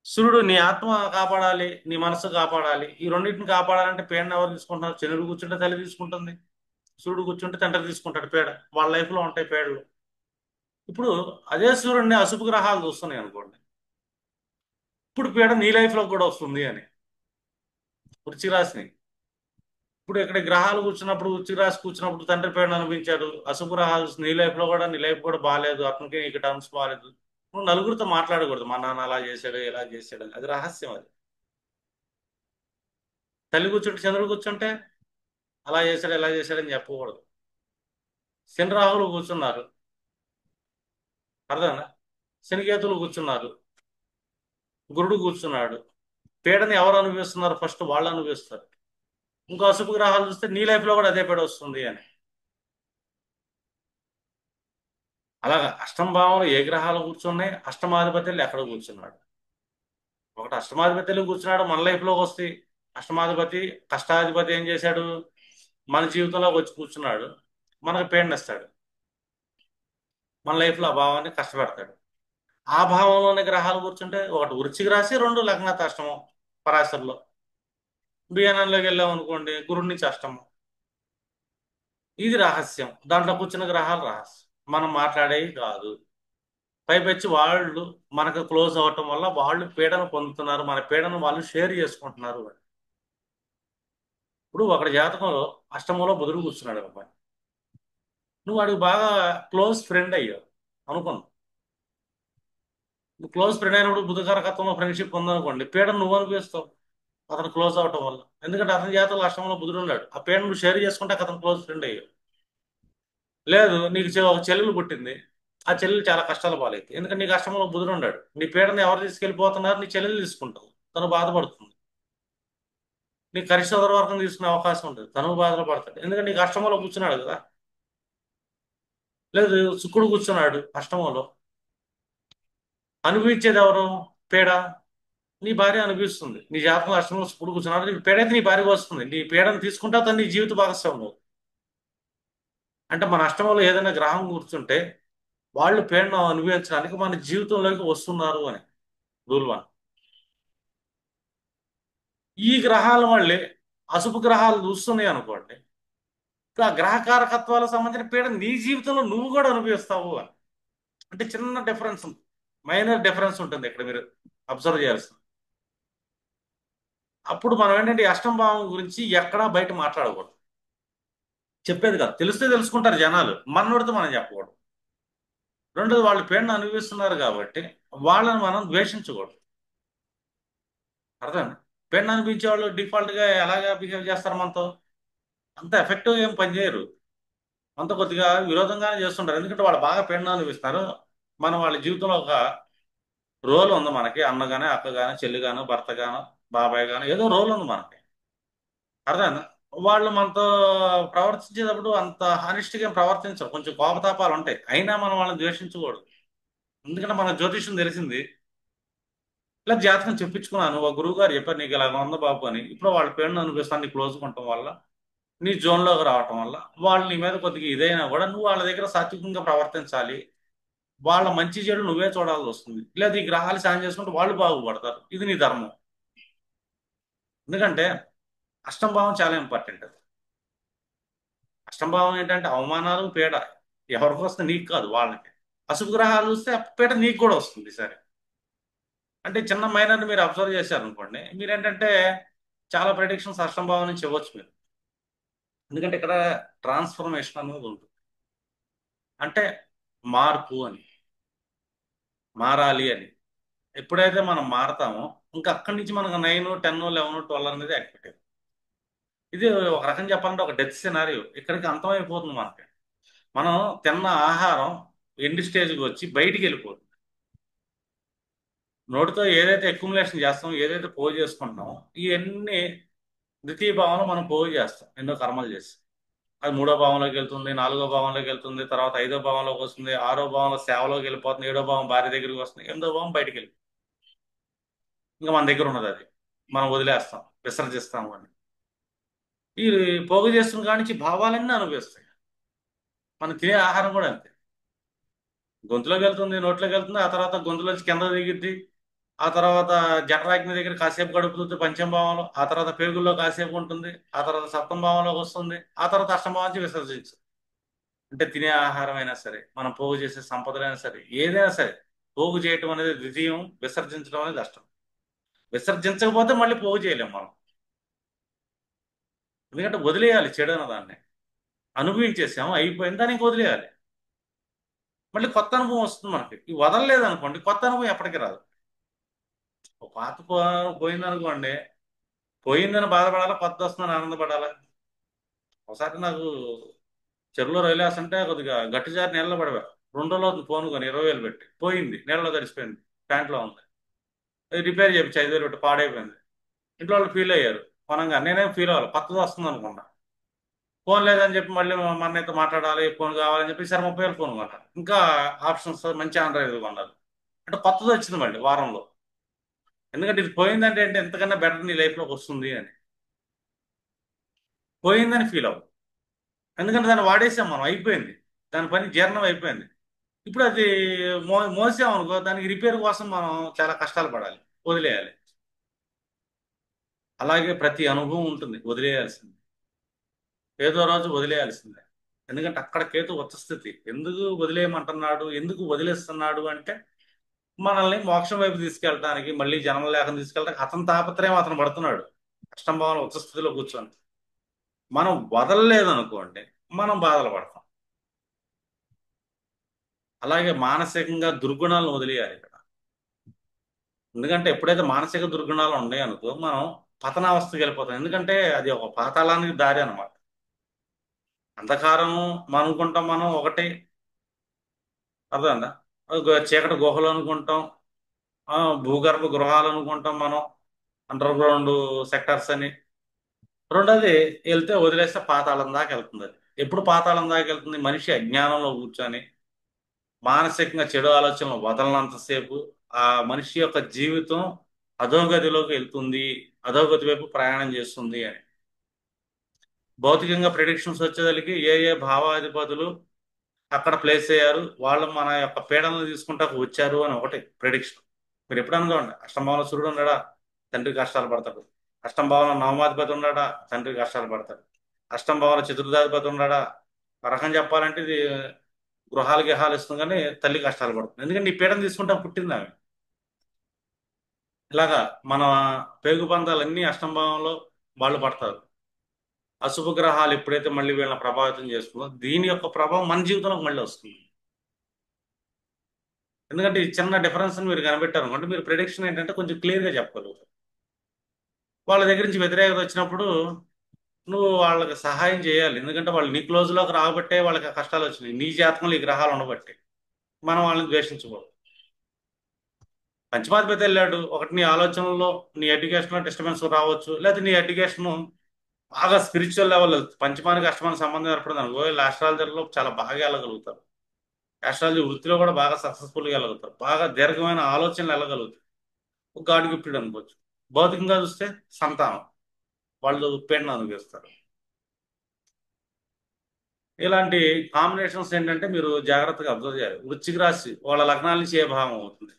Speaker 1: సూర్యుడు నీ ఆత్మ కాపాడాలి, నీ మనసు కాపాడాలి, ఈ రెండింటిని కాపాడాలంటే పీడను ఎవరు తీసుకుంటున్నారు? చంద్రుడు కూర్చుంటే తల్లి తీసుకుంటుంది, సూర్యుడు కూర్చుంటే తండ్రి తీసుకుంటాడు పీడ. వాళ్ళ లైఫ్లో ఉంటాయి పీడలు. ఇప్పుడు అదే సూర్యుడిని అశుభ గ్రహాలు చూస్తున్నాయి అనుకోండి, ఇప్పుడు పీడ నీ లైఫ్లో కూడా వస్తుంది అని. వృశ్చిక రాశిని ఇప్పుడు ఇక్కడ గ్రహాలు కూర్చున్నప్పుడు, వృశ్చిక రాశి కూర్చున్నప్పుడు తండ్రి పీడను అనిపించాడు. అశుభ గ్రహాలు నీ లైఫ్లో కూడా, నీ లైఫ్ కూడా బాగాలేదు, అతనికి నీకు టర్మ్స్ బాగాలేదు. నువ్వు నలుగురితో మాట్లాడకూడదు, మా నాన్న అలా చేశాడు ఇలా చేశాడు అని. అది రహస్యం. అది తల్లి కూర్చుంటే చంద్రుడు కూర్చుంటే అలా చేశాడు ఇలా చేశాడని చెప్పకూడదు. శని రాహులు కూర్చున్నారు, అర్థనా? శనికేతులు కూర్చున్నారు, గురుడు కూర్చున్నాడు. పీడని ఎవరు అనుభవిస్తున్నారు? ఫస్ట్ వాళ్ళు అనుభవిస్తారు. ఇంకో అశుభ గ్రహాలు చూస్తే నీ లైఫ్లో కూడా అదే పీడ వస్తుంది అని. అలాగా అష్టమ భావంలో ఏ గ్రహాలు కూర్చున్నాయి, అష్టమాధిపతులు ఎక్కడ కూర్చున్నాడు? ఒకటి అష్టమాధిపతులు కూర్చున్నాడు, మన లైఫ్లోకి వస్తే అష్టమాధిపతి కష్టాధిపతి ఏం చేశాడు? మన జీవితంలోకి వచ్చి కూర్చున్నాడు, మనకు పీడనిస్తాడు, మన లైఫ్లో ఆ భావాన్ని కష్టపెడతాడు. ఆ భావంలోనే గ్రహాలు కూర్చుంటే ఒకటి వృశ్చిక రాశి, రెండు లగ్నాత్ అష్టమం పరాశరులో. బియ్యానంలోకి వెళ్ళాం అనుకోండి, గురుడి నుంచి అష్టమం. ఇది రహస్యం. దాంట్లో కూర్చున్న గ్రహాలు రహస్యం, మనం మాట్లాడేవి కాదు. పైపెచ్చి వాళ్ళు మనకు క్లోజ్ అవ్వటం వల్ల వాళ్ళు పీడన పొందుతున్నారు, మన పీడను వాళ్ళు షేర్ చేసుకుంటున్నారు. ఇప్పుడు ఒకటి జాతకంలో అష్టమంలో బుధుడు కూర్చున్నాడు అబ్బాయి, నువ్వు వాడికి బాగా క్లోజ్ ఫ్రెండ్ అయ్యావు అనుకున్నావు. నువ్వు క్లోజ్ ఫ్రెండ్ అయినప్పుడు బుధకారకత్వంలో ఫ్రెండ్షిప్ ఉందనుకోండి, పీడను నువ్వు అనిపిస్తావు అతను క్లోజ్ అవటం వల్ల. ఎందుకంటే అతని జాతకంలో అష్టమంలో బుధుడు ఉన్నాడు, ఆ పీడను నువ్వు షేర్ చేసుకుంటే అతను క్లోజ్ ఫ్రెండ్ అయ్యావు. లేదు, నీకు ఒక చెల్లెలు పుట్టింది, ఆ చెల్లెలు చాలా కష్టాలు పాలైంది. ఎందుకంటే నీకు అష్టమంలో బుధుడు ఉన్నాడు, నీ పీడను ఎవరు తీసుకెళ్ళిపోతున్నారు? నీ చెల్లెలు తీసుకుంటావు, తను బాధపడుతుంది. నీకు కరిష్ట వర్గం తీసుకునే అవకాశం ఉంటుంది, తను బాధలు పడతాడు. ఎందుకంటే నీకు అష్టమంలో కూర్చున్నాడు కదా. లేదు, శుక్రుడు కూర్చున్నాడు అష్టమంలో, అనుభవించేది ఎవరు? పీడ. నీ భార్య అనుభవిస్తుంది. నీ జాతకంలో అష్టమంలో శుక్రుడు కూర్చున్నాడు, నీ పీడ అయితే నీ భార్యకు వస్తుంది. నీ పీడను తీసుకుంటా తను నీ జీవిత భాగస్వామి నువ్వు. అంటే మన అష్టమంలో ఏదైనా గ్రహం కూర్చుంటే వాళ్ళు పీడను అనుభవించడానికి మన జీవితంలోకి వస్తున్నారు అని రూల్ వన్. ఈ గ్రహాలు మళ్ళీ అశుభ గ్రహాలు చూస్తున్నాయి అనుకోండి, ఇప్పుడు ఆ గ్రహకారకత్వాలకు సంబంధించిన పీడ నీ జీవితంలో నువ్వు కూడా అనుభవిస్తావు అని. అంటే చిన్న డిఫరెన్స్, మైనర్ డిఫరెన్స్ ఉంటుంది ఇక్కడ, మీరు అబ్జర్వ్ చేయాల్సింది. అప్పుడు మనం ఏంటంటే ఈ అష్టమ భావం గురించి ఎక్కడా బయట మాట్లాడకూడదు, చెప్పేది కాదు. తెలిస్తే తెలుసుకుంటారు జనాలు, మనోడితో మనం చెప్పకూడదు. రెండోది, వాళ్ళు పీడను అనుభవిస్తున్నారు కాబట్టి వాళ్ళని మనం ద్వేషించకూడదు. అర్థం? పీడను అనిపించే వాళ్ళు డిఫాల్ట్గా ఎలాగా బిహేవ్ చేస్తారు మనతో? అంత ఎఫెక్టివ్ ఏం పనిచేయరు, అంత కొద్దిగా విరోధంగానే చేస్తుంటారు. ఎందుకంటే వాళ్ళు బాగా పీడన అనిపిస్తారు. మనం వాళ్ళ జీవితంలో ఒక రోల్ ఉంది మనకి, అన్నగానే అక్కగానే చెల్లిగాను భర్తగాను బాబాయ్ గాను, ఏదో రోల్ ఉంది మనకి. అర్థమైందా? వాళ్ళు మనతో ప్రవర్తించేటప్పుడు అంత హానిస్ట్గా ఏం ప్రవర్తించరు, కొంచెం కోపతాపాలు ఉంటాయి, అయినా మనం వాళ్ళని ద్వేషించకూడదు. ఎందుకంటే మన జ్యోతిష్యం తెలిసింది. ఇలా జాతకం చెప్పించుకున్నాను, ఒక గురువు గారు చెప్పారు నీకు ఇలాగ ఉంది బాబు అని. ఇప్పుడు వాళ్ళ పేరును అనిపిస్తాను నీ క్లోజ్ ఉండటం వల్ల, నీ జోన్లోకి రావటం వల్ల వాళ్ళు నీ మీద కొద్దిగా ఇదైనా కూడా నువ్వు వాళ్ళ దగ్గర సాత్వికంగా ప్రవర్తించాలి. వాళ్ళ మంచి చెడు నువ్వే చూడాల్సి వస్తుంది. లేదా ఈ గ్రహాలు సాయం చేసుకుంటే వాళ్ళు బాగుపడతారు, ఇది నీ ధర్మం. ఎందుకంటే అష్టం భావం చాలా ఇంపార్టెంట్. అష్టం భావం ఏంటంటే అవమానాలు పీడ ఎవరికి వస్తే నీకు కాదు వాళ్ళకి. అశుభ గ్రహాలు వస్తే ఆ పీడ నీకు కూడా వస్తుంది సరే. అంటే చిన్న మైనర్ మీరు అబ్జర్వ్ చేశారనుకోండి, మీరేంటంటే చాలా ప్రెడిక్షన్స్ అష్టం భావం నుంచి ఇవ్వచ్చు మీరు. ఎందుకంటే ఇక్కడ ట్రాన్స్ఫర్మేషన్ అనేది ఉంటుంది. అంటే మార్పు అని, మారాలి అని. ఎప్పుడైతే మనం మారతామో ఇంకా అక్కడి నుంచి మనకు 9, 10, 11, 12 అనేది యాక్టివేట్. ఇది ఒక రకం చెప్పాలంటే ఒక డెత్ సినారియో ఇక్కడికి అంతమైపోతుంది మనకి. మనం తిన్న ఆహారం ఎండ్ స్టేజ్కి వచ్చి బయటికి వెళ్ళిపోతుంది. నోటితో ఏదైతే అక్యుములేషన్ చేస్తామో, ఏదైతే పోగు చేసుకుంటున్నామో, ఇవన్నీ ద్వితీయ భావంలో మనం పోగు చేస్తాం ఎన్నో కర్మలు చేసి. అది మూడో భావంలోకి వెళ్తుంది, నాలుగో భావంలోకి వెళ్తుంది, తర్వాత ఐదో భావంలోకి వస్తుంది, ఆరో భావంలో సేవలోకి వెళ్ళిపోతుంది, ఏడో భావం భార్య దగ్గరికి వస్తుంది, ఎనిమిదో భావం బయటికి వెళ్ళి ఇంకా మన దగ్గర ఉన్నది అది మనం వదిలేస్తాం, విసర్జిస్తాం అని. ఈ పోగు చేస్తున్న కాడి నుంచి భావాలన్నీ అనుభవిస్తాయి. మనం తినే ఆహారం కూడా అంతే. గొంతులోకి వెళ్తుంది, నోట్లోకి వెళ్తుంది, ఆ తర్వాత గొంతులోంచి కింద దిగిద్ది, ఆ తర్వాత జఠరాగ్ని దగ్గర కాసేపు గడుపుతుంది పంచమ భావంలో, ఆ తర్వాత పేగుల్లో కాసేపు ఉంటుంది, ఆ తర్వాత సప్తమ భావంలోకి వస్తుంది, ఆ తర్వాత అష్టమ భావం నుంచి విసర్జించు. అంటే తినే ఆహారం అయినా సరే, మనం పోగు చేసే సంపదలైనా సరే, ఏదైనా సరే పోగు చేయటం అనేది ద్వితీయం, విసర్జించడం అనేది అష్టం. విసర్జించకపోతే మళ్ళీ పోగు చేయలేం మనం. ఎందుకంటే వదిలేయాలి చెడు అన్న దాన్ని. అనుభవించేసాము, అయిపోయింది, దానికి వదిలేయాలి. మళ్ళీ కొత్త అనుభవం వస్తుంది మనకి. ఈ వదలలేదు అనుకోండి, కొత్త అనుభవం ఎప్పటికీ రాదు. ఒక పాత పోయిందనుకోండి, పోయిందని బాధపడాలా, కొత్త వస్తుందని ఆనందపడాలా? ఒకసారి నాకు చెరువులో రైలు వేస్తుంటే కొద్దిగా గట్టి జారి నీళ్ళలో పడిపోయా. 2 రోజులు అవుతుంది ఫోన్ కొని 20,000 పెట్టి, పోయింది, నీళ్ళలో తడిసిపోయింది, ప్యాంట్లో ఉంది. అది రిపేర్ చేయించి 5,000 పెట్టి పాడైపోయింది. ఇంట్లో వాళ్ళు ఫీల్ అయ్యారు. కొనంగా నేనేం ఫీల్ అవ్వాలి, కొత్తది వస్తుంది అనుకున్నా. ఫోన్ లేదని చెప్పి మళ్ళీ మా అన్నయ్యతో మాట్లాడాలి, ఫోన్ కావాలని చెప్పి సరే 30,000 ఫోన్ కొన్నాను. ఇంకా ఆప్షన్స్ మంచి ఆండ్రాయిడ్ కొన్నారు. అంటే కొత్తది వచ్చింది మళ్ళీ వారంలో. ఎందుకంటే ఇది పోయిందంటే అంటే ఎంతకన్నా బెటర్ నీ లైఫ్లోకి వస్తుంది అని. పోయిందని ఫీల్ అవ్వు. ఎందుకంటే దాన్ని వాడేసాం మనం, అయిపోయింది, దాని పని జీర్ణం అయిపోయింది. ఇప్పుడు అది మోసామనుకో, దానికి రిపేర్ కోసం మనం చాలా కష్టాలు పడాలి, వదిలేయాలి. అలాగే ప్రతి అనుభవం ఉంటుంది, వదిలేయాల్సింది. ఏదో రోజు వదిలేయాల్సిందే. ఎందుకంటే అక్కడ కేతు ఉచ్చస్థితి. ఎందుకు వదిలేయమంటున్నాడు, ఎందుకు వదిలేస్తున్నాడు అంటే మనల్ని మోక్షం వైపు తీసుకెళ్ళడానికి, మళ్ళీ జన్మ లేఖను తీసుకెళ్ళడానికి అతని తాపత్రయం అతను పడుతున్నాడు. అష్టం భావన ఉచ్చస్థితిలో కూర్చొని మనం వదలలేదనుకోండి, మనం బాధలు పడతాం. అలాగే మానసికంగా దుర్గుణాలను వదిలేయాలి ఇక్కడ. ఎందుకంటే ఎప్పుడైతే మానసిక దుర్గుణాలు ఉన్నాయనుకో, మనం పతనావస్థకి వెళ్ళిపోతాం. ఎందుకంటే అది ఒక పాతాళానికి దారి అనమాట. అంధకారం మనం అనుకుంటాం, మనం ఒకటి అర్థమైందా? చీకటి గుహలు అనుకుంటాం, ఆ, భూగర్భ గృహాలు అనుకుంటాం మనం, అండర్ గ్రౌండ్ సెక్టర్స్ అని. రెండోది వెళ్తే వదిలేస్తే పాతాళం దాకా వెళ్తుంది. అది ఎప్పుడు పాతాళం దాకా వెళ్తుంది? మనిషి అజ్ఞానంలో కూర్చొని మానసికంగా చెడు ఆలోచనలు వదలనంతసేపు ఆ మనిషి యొక్క జీవితం అధోగతిలోకి వెళ్తుంది, అధోగతి వైపు ప్రయాణం చేస్తుంది అని. భౌతికంగా ప్రిడిక్షన్స్ వచ్చేదానికి ఏ ఏ భావాధిపతులు అక్కడ ప్లేస్ అయ్యారు, వాళ్ళు మన యొక్క పీడనలు తీసుకుంటా వచ్చారు అని ఒకటి ప్రిడిక్షన్. మీరు ఎప్పుడు అనుకోండి, అష్టంభావంలో సూర్యుడు ఉన్నాడా, తండ్రి కష్టాలు పడతాడు. అష్టంభావంలో నవమాధిపతి ఉన్నాడా, తండ్రి కష్టాలు పడతాడు. అష్టంభావంలో చతుర్థాధిపతి ఉన్నాడా, ఒక రకం చెప్పాలంటే ఇది గృహాలు గిహాలు ఇస్తుంది కానీ తల్లి కష్టాలు పడుతుంది. ఎందుకంటే నీ పీడన తీసుకుంటా పుట్టింది ఆమె. ఇలాగా మన పేగు పందాలన్నీ అష్టంభావంలో వాళ్ళు పడతారు. అశుభ గ్రహాలు ఎప్పుడైతే మళ్ళీ వీళ్ళని ప్రభావితం చేస్తుందో, దీని యొక్క ప్రభావం మన జీవితంలోకి మళ్ళీ వస్తుంది. ఎందుకంటే ఈ చిన్న డిఫరెన్స్ మీరు కనిపెట్టారు అనుకోండి, మీరు ప్రిడిక్షన్ ఏంటంటే కొంచెం క్లియర్గా చెప్పగలుగుతారు. వాళ్ళ దగ్గర నుంచి వ్యతిరేకత వచ్చినప్పుడు నువ్వు వాళ్ళకి సహాయం చేయాలి. ఎందుకంటే వాళ్ళు నీ క్లోజ్లోకి రాబట్టే వాళ్ళకి ఆ కష్టాలు వచ్చినాయి, నీ జాతకంలో ఈ గ్రహాలు ఉండబట్టే. మనం వాళ్ళని ద్వేషించకూడదు. పంచమాధిపతి వెళ్ళాడు, ఒకటి నీ ఆలోచనలో నీ ఎడ్యుకేషన్లో డిస్టర్బెన్స్ రావచ్చు, లేదా నీ ఎడ్యుకేషన్ బాగా స్పిరిచువల్ లెవెల్, పంచమానికి అష్టమానికి సంబంధం ఏర్పడింది అనుకో, వీళ్ళు ఆస్ట్రాలజీలో చాలా బాగా వెళ్ళగలుగుతారు. ఆస్ట్రాలజీ వృత్తిలో కూడా బాగా సక్సెస్ఫుల్గా వెళ్ళగలుగుతారు, బాగా దీర్ఘమైన ఆలోచనలు వెళ్ళగలుగుతారు. ఒక గాడ్ గిఫ్టెడ్ అనుకోవచ్చు. భౌతికంగా చూస్తే సంతానం, వాళ్ళు పెన్ను అనుభవిస్తారు. ఇలాంటి కాంబినేషన్స్ ఏంటంటే మీరు జాగ్రత్తగా అబ్జర్వ్ చేయాలి. వృశ్చిక రాశి వాళ్ళ లగ్నాల నుంచి ఏ భావం అవుతుంది,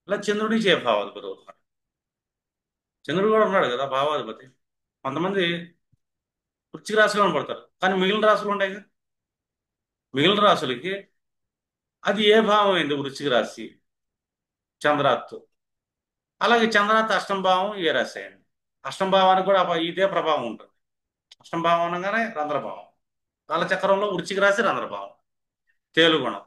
Speaker 1: ఇలా చంద్రుడి నుంచి ఏ భావాధిపతి అవుతున్నాడు. చంద్రుడు కూడా ఉన్నాడు కదా భావాధిపతి. కొంతమంది వృశ్చిక రాశిలో పడతారు కానీ మిగిలిన రాశులు ఉంటాయి కదా, మిగిలిన రాశులకి అది ఏ భావం అయింది? వృశ్చిక రాశి చంద్రాత్తు. అలాగే చంద్రనాథ్ అష్టమ భావం ఏ రాశి అయ్యండి. అష్టమ భావానికి కూడా ఇదే ప్రభావం ఉంటుంది. అష్టమ భావం అనగానే రంధ్రభావం. కాలచక్రంలో వృశ్చిక రాశి రంధ్రభావం, తేలుగుణం.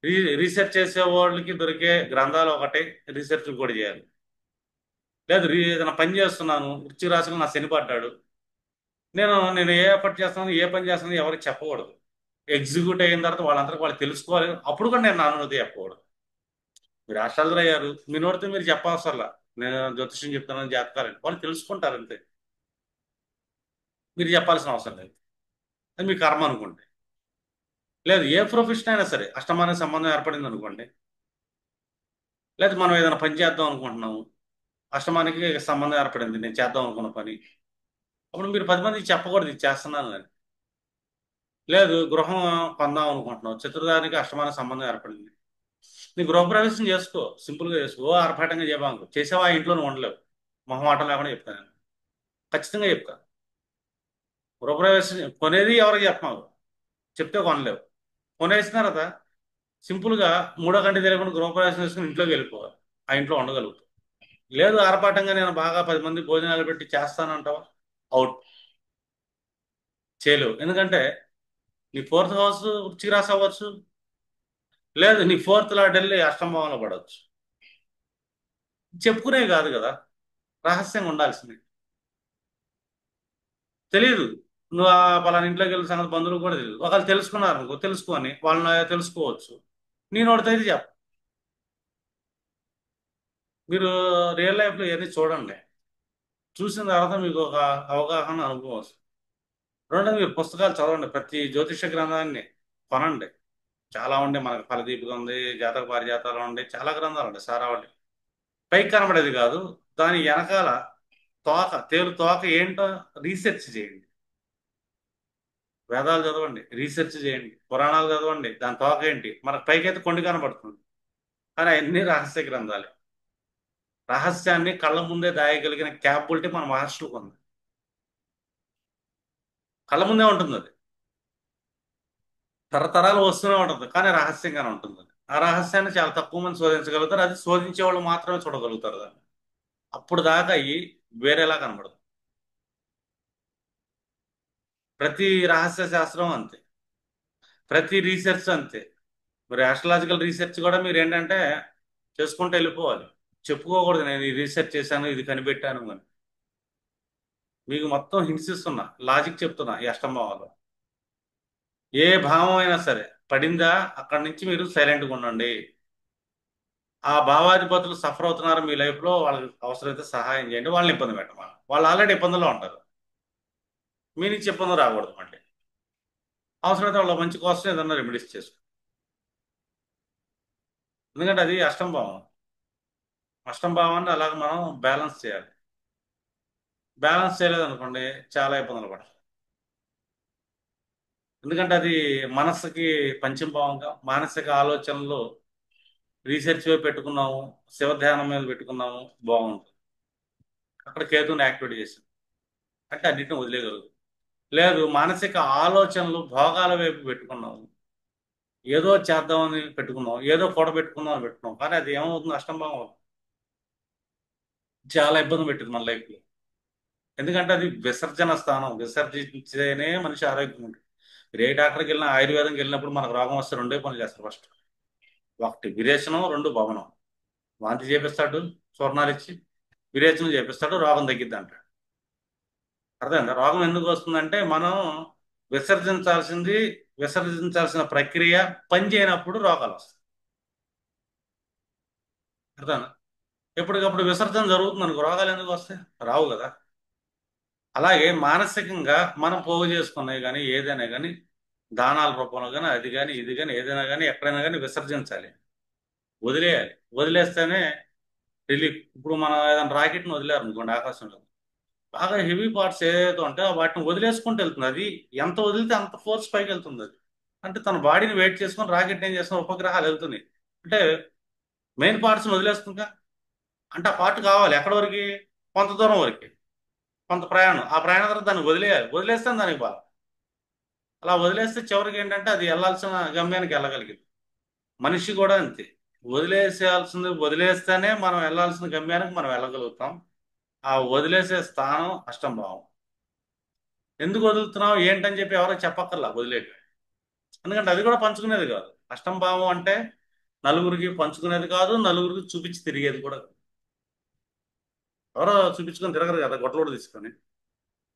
Speaker 1: రీ రీసెర్చ్ చేసే వాళ్ళకి దొరికే గ్రంథాలు ఒకటి, రీసెర్చ్ కూడా చేయాలి. లేదు ఏదైనా పని చేస్తున్నాను, వృశ్చిక రాశిలో నా శని పడ్డాడు, నేను ఏ ఎఫర్ట్ చేస్తున్నాను, ఏ పని చేస్తున్నాను ఎవరికి చెప్పకూడదు. ఎగ్జిక్యూట్ అయిన తర్వాత వాళ్ళందరికీ వాళ్ళు తెలుసుకోవాలి. అప్పుడు కూడా నేను నా అనుమతి చెప్పకూడదు. మీరు ఆస్ట్రాలజర్ అయ్యారు, మీ నోటితో మీరు చెప్పవసరలా నేను జ్యోతిష్యం చెప్తానని జాతకాలని వాళ్ళు తెలుసుకుంటారు అంతే. మీరు చెప్పాల్సిన అవసరం లేదు. అది మీ కర్మ అనుకోండి. లేదు ఏ ప్రొఫెషన్ అయినా సరే అష్టమానికి సంబంధం ఏర్పడింది అనుకోండి, లేదు మనం ఏదైనా పని చేద్దాం అనుకుంటున్నాము, అష్టమానికి సంబంధం ఏర్పడింది నేను చేద్దాం అనుకున్న పని, అప్పుడు మీరు 10 మందికి చెప్పకూడదు ఇది చేస్తున్నాను అని. లేదు గృహం కొందాం అనుకుంటున్నావు, చతుర్థానికి అష్టమానికి సంబంధం ఏర్పడింది, నీ గృహప్రవేశం చేసుకో, సింపుల్గా చేసుకో, ఆర్భాటంగా చెప్పాను చేసావా, ఆ ఇంట్లో నువ్వు ఉండలేవు. మొహమాటం లేకుండా చెప్తాను నేను. ఖచ్చితంగా చెప్తా. గృహప్రవేశం కొనేది ఎవరికి చెప్పమావు, చెప్తే కొనలేవు. కొనేసిన తర్వాత సింపుల్గా మూడో గంట తెలియకుండా గృహప్రవేశం చేసుకుని ఇంట్లోకి వెళ్ళిపోవాలి, ఆ ఇంట్లో ఉండగలుగుతావు. లేదు ఆర్భాటంగా నేను బాగా 10 మంది భోజనాలు పెట్టి చేస్తానంటావా, అవుట్. చేయలేవు. ఎందుకంటే నీ ఫోర్త్ హౌస్ వృశ్చిక రాశి అవ్వచ్చు, లేదు నీ ఫోర్త్ లాట్ వెళ్ళి అష్టమ భావంలో పడవచ్చు. చెప్పుకునేవి కాదు కదా, రహస్యంగా ఉండాల్సింది. తెలియదు. నువ్వు ఆ పలానా ఇంట్లోకి వెళ్ళిన సంగతి బంధువులకు కూడా తెలియదు. ఒకవేళ తెలుసుకున్నారు అనుకో, తెలుసుకొని వాళ్ళని తెలుసుకోవచ్చు. నీ నోటితో అయితే చెప్ప. మీరు రియల్ లైఫ్లో ఇవన్నీ చూడండి, చూసిన తర్వాత మీకు ఒక అవగాహన, అనుభవం వస్తుంది. రెండోది మీరు పుస్తకాలు చదవండి, ప్రతి జ్యోతిష గ్రంథాన్ని కొనండి. చాలా ఉండే, మనకు ఫలదీపిక ఉంది, జాతక పారిజాతాలు ఉండే, చాలా గ్రంథాలు ఉంటాయి, సారా ఉండే. పైకి కనబడేది కాదు, దాని వెనకాల తోక, తేలు తోక ఏంటో రీసెర్చ్ చేయండి. వేదాలు చదవండి, రీసెర్చ్ చేయండి, పురాణాలు చదవండి, దాని తోక ఏంటి మనకు పైకైతే కొండి కనబడుతుంది, కానీ అవన్నీ రహస్య గ్రంథాలే. రహస్యాన్ని కళ్ళ ముందే దాయగలిగిన క్యాపబిలిటీ మన మహర్షులకు ఉంది. కళ్ళ ముందే ఉంటుంది అది, తరతరాలు వస్తూనే ఉంటుంది, కానీ రహస్యంగానే ఉంటుంది అది. ఆ రహస్యాన్ని చాలా తక్కువ మంది శోధించగలుగుతారు, అది శోధించే వాళ్ళు మాత్రమే చూడగలుగుతారు దాన్ని. అప్పుడు దాకా అయ్యి వేరేలా కనబడదు. ప్రతి రహస్య శాస్త్రం అంతే, ప్రతి రీసెర్చ్ అంతే. మరి ఆస్ట్రలాజికల్ రీసెర్చ్ కూడా మీరు ఏంటంటే చేసుకుంటూ వెళ్ళిపోవాలి. చెప్పుకోకూడదు నేను ఈ రీసెర్చ్ చేశాను, ఇది కనిపెట్టాను అని. మీకు మొత్తం హింసిస్తున్నా, లాజిక్ చెప్తున్నా ఈ అష్టంభావాలు. ఏ భావం అయినా సరే పడిందా, అక్కడి నుంచి మీరు సైలెంట్గా ఉండండి. ఆ భావాధిపతులు సఫర్ అవుతున్నారు మీ లైఫ్లో, వాళ్ళకి అవసరమైతే సహాయం చేయండి, వాళ్ళని ఇబ్బంది పెట్టమా, వాళ్ళు ఆల్రెడీ ఇబ్బందుల్లో ఉంటారు, మీ నుంచి ఇబ్బంది రాకూడదు మళ్ళీ. అవసరమైతే వాళ్ళ మంచి కోసం ఏదన్నా రెమెడీస్ చేసుకో. ఎందుకంటే అది అష్టం భావం. అష్టం భావాన్ని అలాగ మనం బ్యాలెన్స్ చేయాలి. బ్యాలెన్స్ చేయలేదు అనుకోండి, చాలా ఇబ్బందులు పడతాం. ఎందుకంటే అది మనస్సుకి పంచమ భావంగా, మానసిక ఆలోచనలు రీసెర్చ్ వైపు పెట్టుకున్నాము, శివధ్యానం మీద పెట్టుకున్నాము, బాగుంటుంది. అక్కడ కేతుని యాక్టివేట్ చేసాం అంటే అన్నింటిని వదిలేయగలుగుతాం. లేదు మానసిక ఆలోచనలు భోగాల వైపు పెట్టుకున్నాము, ఏదో చేద్దామని పెట్టుకున్నాం, ఏదో కూడబెట్టుకుందాం అని పెట్టుకున్నాం, కానీ అది ఏమవుతుంది, అష్టం భావం అవుతుంది. చాలా ఇబ్బంది పెట్టింది మన లైఫ్లో. ఎందుకంటే అది విసర్జన స్థానం, విసర్జించేనే మనిషి ఆరోగ్యం ఉంటుంది. మీరు ఏ డాక్టర్కి వెళ్ళినా, ఆయుర్వేదంకి వెళ్ళినప్పుడు మనకు రోగం వస్తే రెండే పనులు చేస్తారు ఫస్ట్. ఒకటి విరేచనం, రెండు భవనం. వాంతి చేపిస్తాడు చూర్ణాలు ఇచ్చి, విరేచనం చేపిస్తాడు, రోగం తగ్గిద్ది అంటాడు. అర్థమైందా? రోగం ఎందుకు వస్తుందంటే మనం విసర్జించాల్సింది, విసర్జించాల్సిన ప్రక్రియ పని చేయనప్పుడు రోగాలు వస్తాయి. అర్థమైందా? ఎప్పటికప్పుడు విసర్జన జరుగుతుంది అనుకో, రోగాలు ఎందుకు వస్తాయి, రావు కదా. అలాగే మానసికంగా మనం పోగు చేసుకున్నాయి కానీ ఏదైనా కానీ, దానాల రూపంలో కానీ, అది కానీ ఇది కానీ ఏదైనా కానీ ఎక్కడైనా కానీ విసర్జించాలి, వదిలేయాలి. వదిలేస్తేనే రిలీఫ్. ఇప్పుడు మనం ఏదైనా రాకెట్ని వదిలేరు అనుకోండి ఆకాశంలో, బాగా హెవీ పార్ట్స్ ఏదైతే ఉంటే వాటిని వదిలేసుకుంటూ వెళ్తుంది. అది ఎంత వదిలితే అంత ఫోర్స్ పైకి వెళ్తుంది అది. అంటే తన బాడీని వెయిట్ చేసుకొని రాకెట్ ఏం చేస్తున్న ఉపగ్రహాలు వెళ్తున్నాయి అంటే మెయిన్ పార్ట్స్ని వదిలేస్తుందిగా. అంటే ఆ పార్ట్ కావాలి ఎక్కడి వరకు, కొంత దూరం వరకు, కొంత ప్రయాణం, ఆ ప్రయాణం తర్వాత దాన్ని వదిలేయాలి, వదిలేస్తే దానికి బాగా. అలా వదిలేస్తే చివరికి ఏంటంటే అది వెళ్ళాల్సిన గమ్యానికి వెళ్ళగలిగింది. మనిషి కూడా అంతే. వదిలేసేయాల్సింది వదిలేస్తేనే మనం వెళ్ళాల్సిన గమ్యానికి మనం వెళ్ళగలుగుతాం. ఆ వదిలేసే స్థానం అష్టం భావం. ఎందుకు వదులుతున్నావు ఏంటని చెప్పి ఎవరికి చెప్పక్కర్లా వదిలేక. ఎందుకంటే అది కూడా పంచుకునేది కాదు. అష్టం భావం అంటే నలుగురికి పంచుకునేది కాదు, నలుగురికి చూపించి తిరిగేది కూడా కాదు. ఎవరో చూపించుకొని తిరగరు కదా గొడవలు తీసుకొని.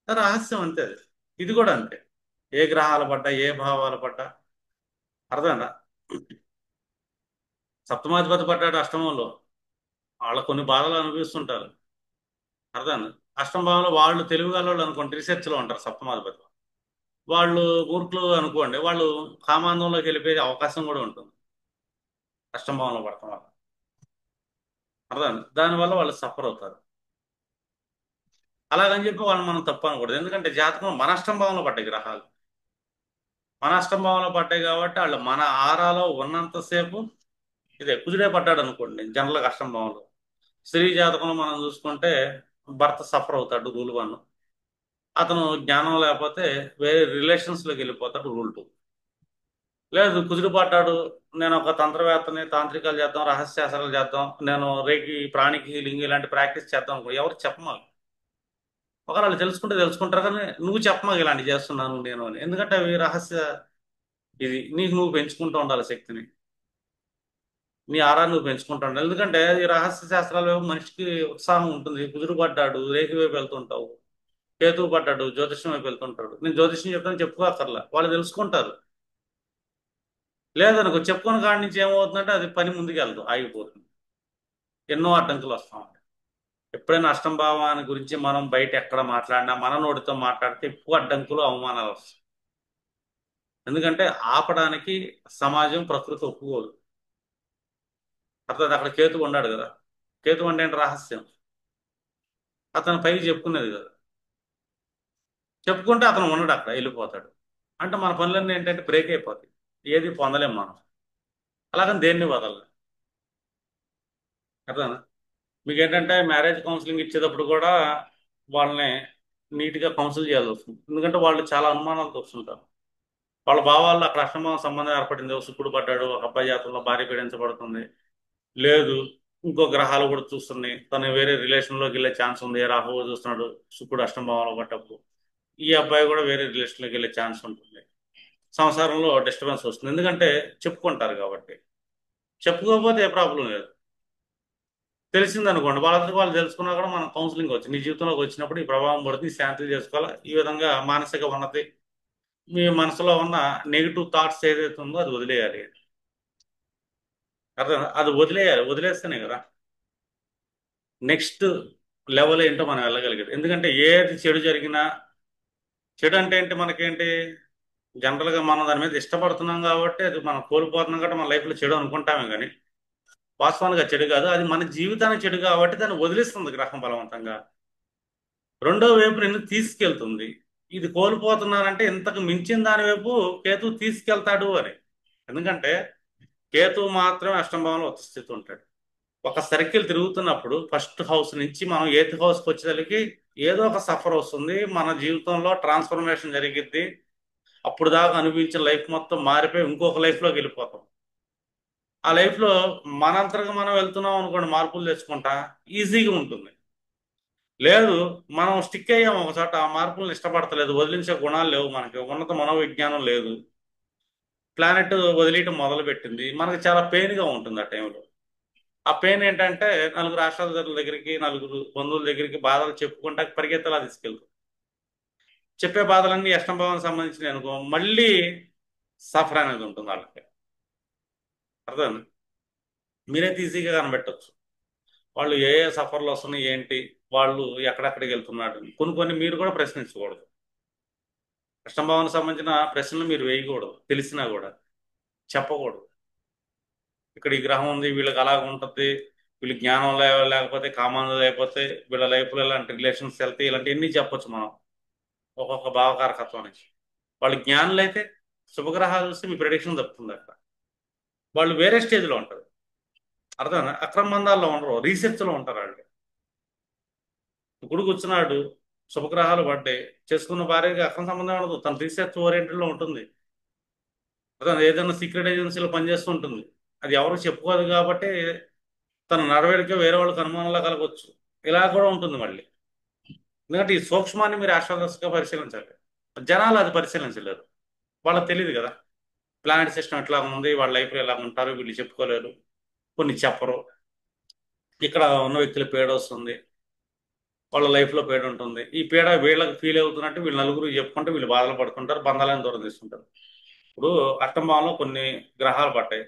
Speaker 1: రహస్యం అంతే అది. ఇది కూడా అంతే. ఏ గ్రహాలు పడ్డా, ఏ భావాలు పడ్డా, అర్థమైందా? సప్తమాధిపతి పడ్డాడు అష్టమంలో, వాళ్ళ కొన్ని బాధలు అనిపిస్తుంటారు. అర్థమైందా? అష్టమ భావంలో వాళ్ళు తెలుగు వాళ్ళు అనుకోండి, రీసెర్చ్లో ఉంటారు సప్తమాధిపతి. వాళ్ళు మూర్ఖులు అనుకోండి, వాళ్ళు కామాంధంలోకి వెళ్ళిపోయే అవకాశం కూడా ఉంటుంది అష్టమ భావంలో పడటం వల్ల. అర్థమైందా? దానివల్ల వాళ్ళు సఫర్ అవుతారు. అలాగని చెప్పి వాళ్ళు మనం తప్పు అనకూడదు. ఎందుకంటే జాతకం మన అష్టమ భావంలో పడ్డాయి గ్రహాలు. మన అష్టమ భావంలో పడ్డాయి కాబట్టి వాళ్ళు మన ఆరాలో ఉన్నంతసేపు ఇదే కుజుడే పడ్డాడు అనుకోండి జనరల్గా అష్టమ భావంలో. స్త్రీ జాతకంలో మనం చూసుకుంటే భర్త సఫర్ అవుతాడు రూల్ 1. అతను జ్ఞానం లేకపోతే వేరే రిలేషన్స్లోకి వెళ్ళిపోతాడు రూల్ 2. లేదు కుదురు పడ్డాడు, నేను ఒక తంత్రవేత్తని, తాంత్రికాలు చేద్దాం, రహస్య శాస్త్రాలు చేద్దాం, నేను రేకి ప్రాణిక్ హీలింగ్ ఇలాంటి ప్రాక్టీస్ చేద్దాం అనుకో, ఎవరు చెప్పమాకు. ఒకవేళ వాళ్ళు తెలుసుకుంటే తెలుసుకుంటారు, కానీ నువ్వు చెప్పమాకు ఇలాంటి చేస్తున్నాను నేను అని. ఎందుకంటే అవి రహస్య. ఇది నీకు నువ్వు పెంచుకుంటూ ఉండాలి శక్తిని. నీ ఆరాన్ని నువ్వు పెంచుకుంటూ ఉండాలి. ఎందుకంటే ఈ రహస్య శాస్త్రాల వైపు మనిషికి ఉత్సాహం ఉంటుంది. కుదురు పడ్డాడు రేకి వైపు వెళ్తుంటావు, కేతువు పడ్డాడు జ్యోతిష్యం వైపు వెళ్తుంటాడు. నేను జ్యోతిష్యం చెప్తాను చెప్పుకోకర్లా, వాళ్ళు తెలుసుకుంటారు. లేదనుకో చెప్పుకున్న కాడి నుంచి ఏమవుతుందంటే అది పని ముందుకు వెళ్తాం, ఆగిపోతుంది. ఎన్నో అడ్డంకులు వస్తా ఉంటాయి. ఎప్పుడైనా అష్టం భావాన్ని గురించి మనం బయట ఎక్కడ మాట్లాడినా, మన నోటితో మాట్లాడితే ఎక్కువ అడ్డంకులు అవమానాలు వస్తాయి. ఎందుకంటే ఆపడానికి సమాజం ప్రకృతి ఒప్పుకోదు. అర్థం? అక్కడ కేతు ఉన్నాడు కదా. కేతు అంటే ఏంటి? రహస్యం. అతను పైకి చెప్పుకునేది కదా. చెప్పుకుంటే అతను ఉండడు, అక్కడ వెళ్ళిపోతాడు. అంటే మన పనులన్నీ ఏంటంటే బ్రేక్ అయిపోతాయి. ఏది పొందలేం మనం. అలాగని దేన్ని వదలలేం. అర్థం? మీకు ఏంటంటే మ్యారేజ్ కౌన్సిలింగ్ ఇచ్చేటప్పుడు కూడా వాళ్ళని నీట్గా కౌన్సిల్ చేయాల్సి వస్తుంది. ఎందుకంటే వాళ్ళు చాలా అనుమానాలతో వస్తుంటారు. వాళ్ళ భావాల్లో అక్కడ అక్రమ సంబంధం ఏర్పడింది, ఒక శుక్రుడు పడ్డాడు, ఒక అబ్బాయి జాతకంలో భార్య పీడించబడుతుంది, లేదు ఇంకో గ్రహాలు కూడా చూస్తున్నాయి, తను వేరే రిలేషన్లోకి వెళ్ళే ఛాన్స్ ఉంది, రాహువు చూస్తున్నాడు శుక్రుడు అష్టమ భావంలో పడ్డప్పుడు, ఈ అబ్బాయి కూడా వేరే రిలేషన్లోకి వెళ్ళే ఛాన్స్ ఉంటుంది. సంసారంలో డిస్టర్బెన్స్ వస్తుంది, ఎందుకంటే చెప్పుకుంటారు కాబట్టి. చెప్పుకోకపోతే ఏ ప్రాబ్లం లేదు. తెలిసిందనుకోండి, వాళ్ళందరికీ వాళ్ళు తెలుసుకున్నా కూడా మనం కౌన్సిలింగ్ వచ్చి నీ జీవితంలోకి వచ్చినప్పుడు ఈ ప్రభావం పడుతుంది, ఈ శాంతి చేసుకోవాలా, ఈ విధంగా మానసిక ఉన్నతి, మీ మనసులో ఉన్న నెగిటివ్ థాట్స్ ఏదైతే ఉందో అది వదిలేయాలి. అర్థం? అది వదిలేయాలి. వదిలేస్తేనే కదా నెక్స్ట్ లెవెల్ ఏంటో మనం వెళ్ళగలిగేది. ఎందుకంటే ఏది చెడు జరిగినా, చెడు అంటే ఏంటి మనకేంటి, జనరల్గా మనం దాని మీద ఇష్టపడుతున్నాం కాబట్టి అది మనం కోల్పోతున్నాం కాబట్టి మన లైఫ్లో చెడు అనుకుంటామే, కానీ వాస్తవానికి అది చెడు కాదు. అది మన జీవితానికి చెడు కాబట్టి దాన్ని వదిలిస్తుంది గ్రహం బలవంతంగా. రెండో వైపు నిన్ను తీసుకెళ్తుంది. ఇది కోల్పోతున్నానంటే ఇంతకు మించిన దాని వైపు కేతు తీసుకెళ్తాడు అని. ఎందుకంటే కేతువు మాత్రమే అష్టమ భావంలో ఉచ్చ స్థితి ఉంటాడు. ఒక సర్కిల్ తిరుగుతున్నప్పుడు ఫస్ట్ హౌస్ నుంచి మనం ఎయిత్ హౌస్కి వచ్చేసరికి ఏదో ఒక సఫర్ వస్తుంది, మన జీవితంలో ట్రాన్స్ఫర్మేషన్ జరిగిద్ది. అప్పుడు దాకా అనిపించిన లైఫ్ మొత్తం మారిపోయి ఇంకొక లైఫ్లోకి వెళ్ళిపోతాం. ఆ లైఫ్లో మనంతరకు మనం వెళ్తున్నాం అనుకోండి, మార్పులు తెచ్చుకుంటా ఈజీగా ఉంటుంది. లేదు, మనం స్టిక్ అయ్యాం ఒక చోట, ఆ మార్పులను ఇష్టపడతలేదు, వదిలించే గుణాలు లేవు, మనకి ఉన్నత మనోవిజ్ఞానం లేదు, ప్లానెట్ వదిలేయటం మొదలు పెట్టింది, మనకి చాలా పెయిన్గా ఉంటుంది ఆ టైంలో. ఆ పెయిన్ ఏంటంటే నలుగురు రాష్ట్రాల దగ్గరికి, నలుగురు బంధువుల దగ్గరికి బాధలు చెప్పుకుంటా పరిగెత్తలా తీసుకెళ్తాం. చెప్పే బాధలన్నీ అష్టమ భావానికి సంబంధించినవి అనుకో, మళ్ళీ సఫర్ అనేది ఉంటుంది వాళ్ళకి. అర్థం? మీరైతే ఈజీగా కనిపెట్టవచ్చు వాళ్ళు ఏ ఏ సఫర్లు వస్తున్నాయి ఏంటి, వాళ్ళు ఎక్కడెక్కడికి వెళ్తున్నాడు, కొన్ని కొన్ని మీరు కూడా ప్రశ్నించకూడదు. అష్టమ భావానికి సంబంధించిన ప్రశ్నలు మీరు వేయకూడదు, తెలిసినా కూడా చెప్పకూడదు. ఇక్కడ ఈ గ్రహం ఉంది, వీళ్ళకి అలాగ ఉంటుంది, వీళ్ళు జ్ఞానం లేకపోతే కామాంధం లేకపోతే వీళ్ళ లైఫ్లో ఇలాంటి రిలేషన్స్ వెళ్తే ఇలాంటి ఎన్ని చెప్పొచ్చు మనం ఒక్కొక్క భావకారకత్వం నుంచి. వాళ్ళు జ్ఞానులు అయితే శుభగ్రహాలు చూస్తే మీ ప్రిడిక్షన్ తప్పుతుంది అక్కడ. వాళ్ళు వేరే స్టేజ్లో ఉంటారు. అర్థం? అక్రమ బంధాల్లో ఉండరు, రీసెర్చ్లో ఉంటారు వాళ్ళు. ఇప్పుడు కూర్చున్నాడు, శుభగ్రహాలు పడ్డాయి, చేసుకున్న భార్యకి అక్రమ సంబంధం ఉండదు, తన రీసెర్చ్ ఓరియంటెడ్లో ఉంటుంది. అర్థం? ఏదైనా సీక్రెట్ ఏజెన్సీలో పనిచేస్తూ ఉంటుంది. అది ఎవరు చెప్పుకోదు కాబట్టి తన నడవడిక వేరే వాళ్ళకి అనుమానంలా కలగవచ్చు. ఇలా కూడా ఉంటుంది మళ్ళీ. ఎందుకంటే ఈ సూక్ష్మాన్ని మీరు ఆశ్వాదశగా పరిశీలించాలి. జనాలు అది పరిశీలించలేరు. వాళ్ళకి తెలియదు కదా ప్లానెట్ సిస్టమ్ ఎట్లా ఉంది, వాళ్ళ లైఫ్లో ఎలా ఉంటారు, వీళ్ళు చెప్పుకోలేరు, కొన్ని చెప్పరు. ఇక్కడ ఉన్న వ్యక్తుల పేడ వస్తుంది, వాళ్ళ లైఫ్లో పేడ ఉంటుంది. ఈ పేడ వీళ్ళకి ఫీల్ అవుతున్నట్టు వీళ్ళు నలుగురు చెప్పుకుంటే వీళ్ళు బాధలు పడుతుంటారు, బంధాలను దూరం తీసుకుంటారు. ఇప్పుడు అష్టంభావంలో కొన్ని గ్రహాలు పట్టాయి.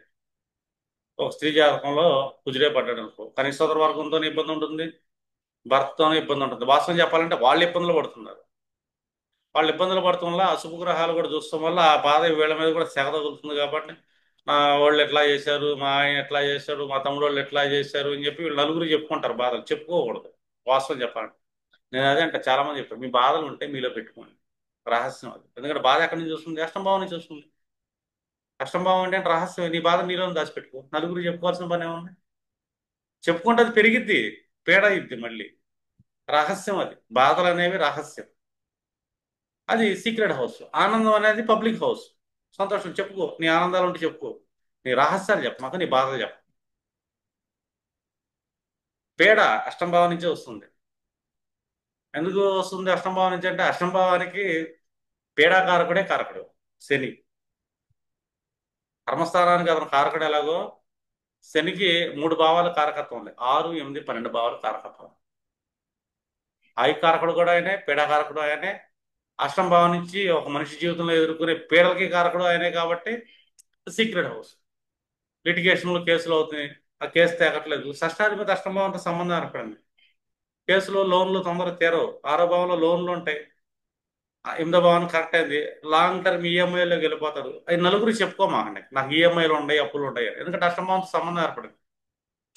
Speaker 1: ఒక స్త్రీ జాతకంలో కుజుడే పడ్డాడు అనుకో, కనీస సోదర వర్గంతో ఇబ్బంది ఉంటుంది, భర్తతోనే ఇబ్బంది ఉంటుంది. వాస్తవం చెప్పాలంటే వాళ్ళు ఇబ్బందులు పడుతున్నారు. వాళ్ళు ఇబ్బందులు పడటం వల్ల అశుభ గ్రహాలు కూడా చూస్తాం వల్ల ఆ బాధ వీళ్ళ మీద కూడా సెగ తగులుతుంది. కాబట్టి మా వాళ్ళు ఎట్లా చేశారు, మా ఆయన ఎట్లా చేశారు, మా తమ్ముడు వాళ్ళు ఎట్లా చేశారు అని చెప్పి వీళ్ళు నలుగురు చెప్పుకుంటారు. బాధలు చెప్పుకోకూడదు. వాస్తవం చెప్పాలంటే నేను అదే అంటే చాలా మంది చెప్తాను, మీ బాధలు ఉంటే మీలో పెట్టుకోండి. రహస్యం అది. ఎందుకంటే బాధ ఎక్కడి నుంచి వస్తుంది? అష్టంభావం నుంచి వస్తుంది. అష్టంభావం అంటే రహస్యం. నీ బాధ నీలో దాచిపెట్టుకో, నలుగురు చెప్పుకోవాల్సిన పని ఏముంది? చెప్పుకుంటే అది పెరిగిద్ది, పీడ ఇద్ది మళ్ళీ. రహస్యం అది. బాధలు అనేవి రహస్యం. అది సీక్రెట్ హౌస్. ఆనందం అనేది పబ్లిక్ హౌస్. సంతోషం చెప్పుకో, నీ ఆనందాలు ఉంటే చెప్పుకో, నీ రహస్యాలు చెప్పమాక నీ బాధలు చెప్ప. పీడ అష్టంభావం నుంచే వస్తుంది. ఎందుకు వస్తుంది అష్టంభావం నుంచి అంటే అష్టంభావానికి పీడాకారకుడే కారకుడు శని. కర్మస్థానానికి అతను కారకుడు ఎలాగో శనికి 3 భావాల కారకత్వం ఉంది. 6, 8, 12 భావాల కారకత్వం. ఆయి కారకుడు కూడా ఆయనే, పీడాకారకుడు ఆయనే. అష్టం భావం నుంచి ఒక మనిషి జీవితంలో ఎదుర్కొనే పీడలకి కారకుడు ఆయనే. కాబట్టి సీక్రెట్ హౌస్. లిటిగేషన్లు కేసులు అవుతున్నాయి, ఆ కేసు తేగట్లేదు. షష్టాధిపతి అష్టం భావంతో సంబంధం ఏర్పడింది. కేసులో లోన్లు తొందరగా తీరవు. 6వ భావంలో లోన్లు ఉంటాయి. 8వ భావం కరెక్ట్ అయింది, లాంగ్ టర్మ్ ఈఎంఐలోకి వెళ్ళిపోతారు. అవి నలుగురు చెప్పుకోమాకండి, నాకు ఈఎంఐలు ఉన్నాయి, అప్పులు ఉంటాయి అని. ఎందుకంటే అష్టం భావంతో సంబంధం ఏర్పడింది.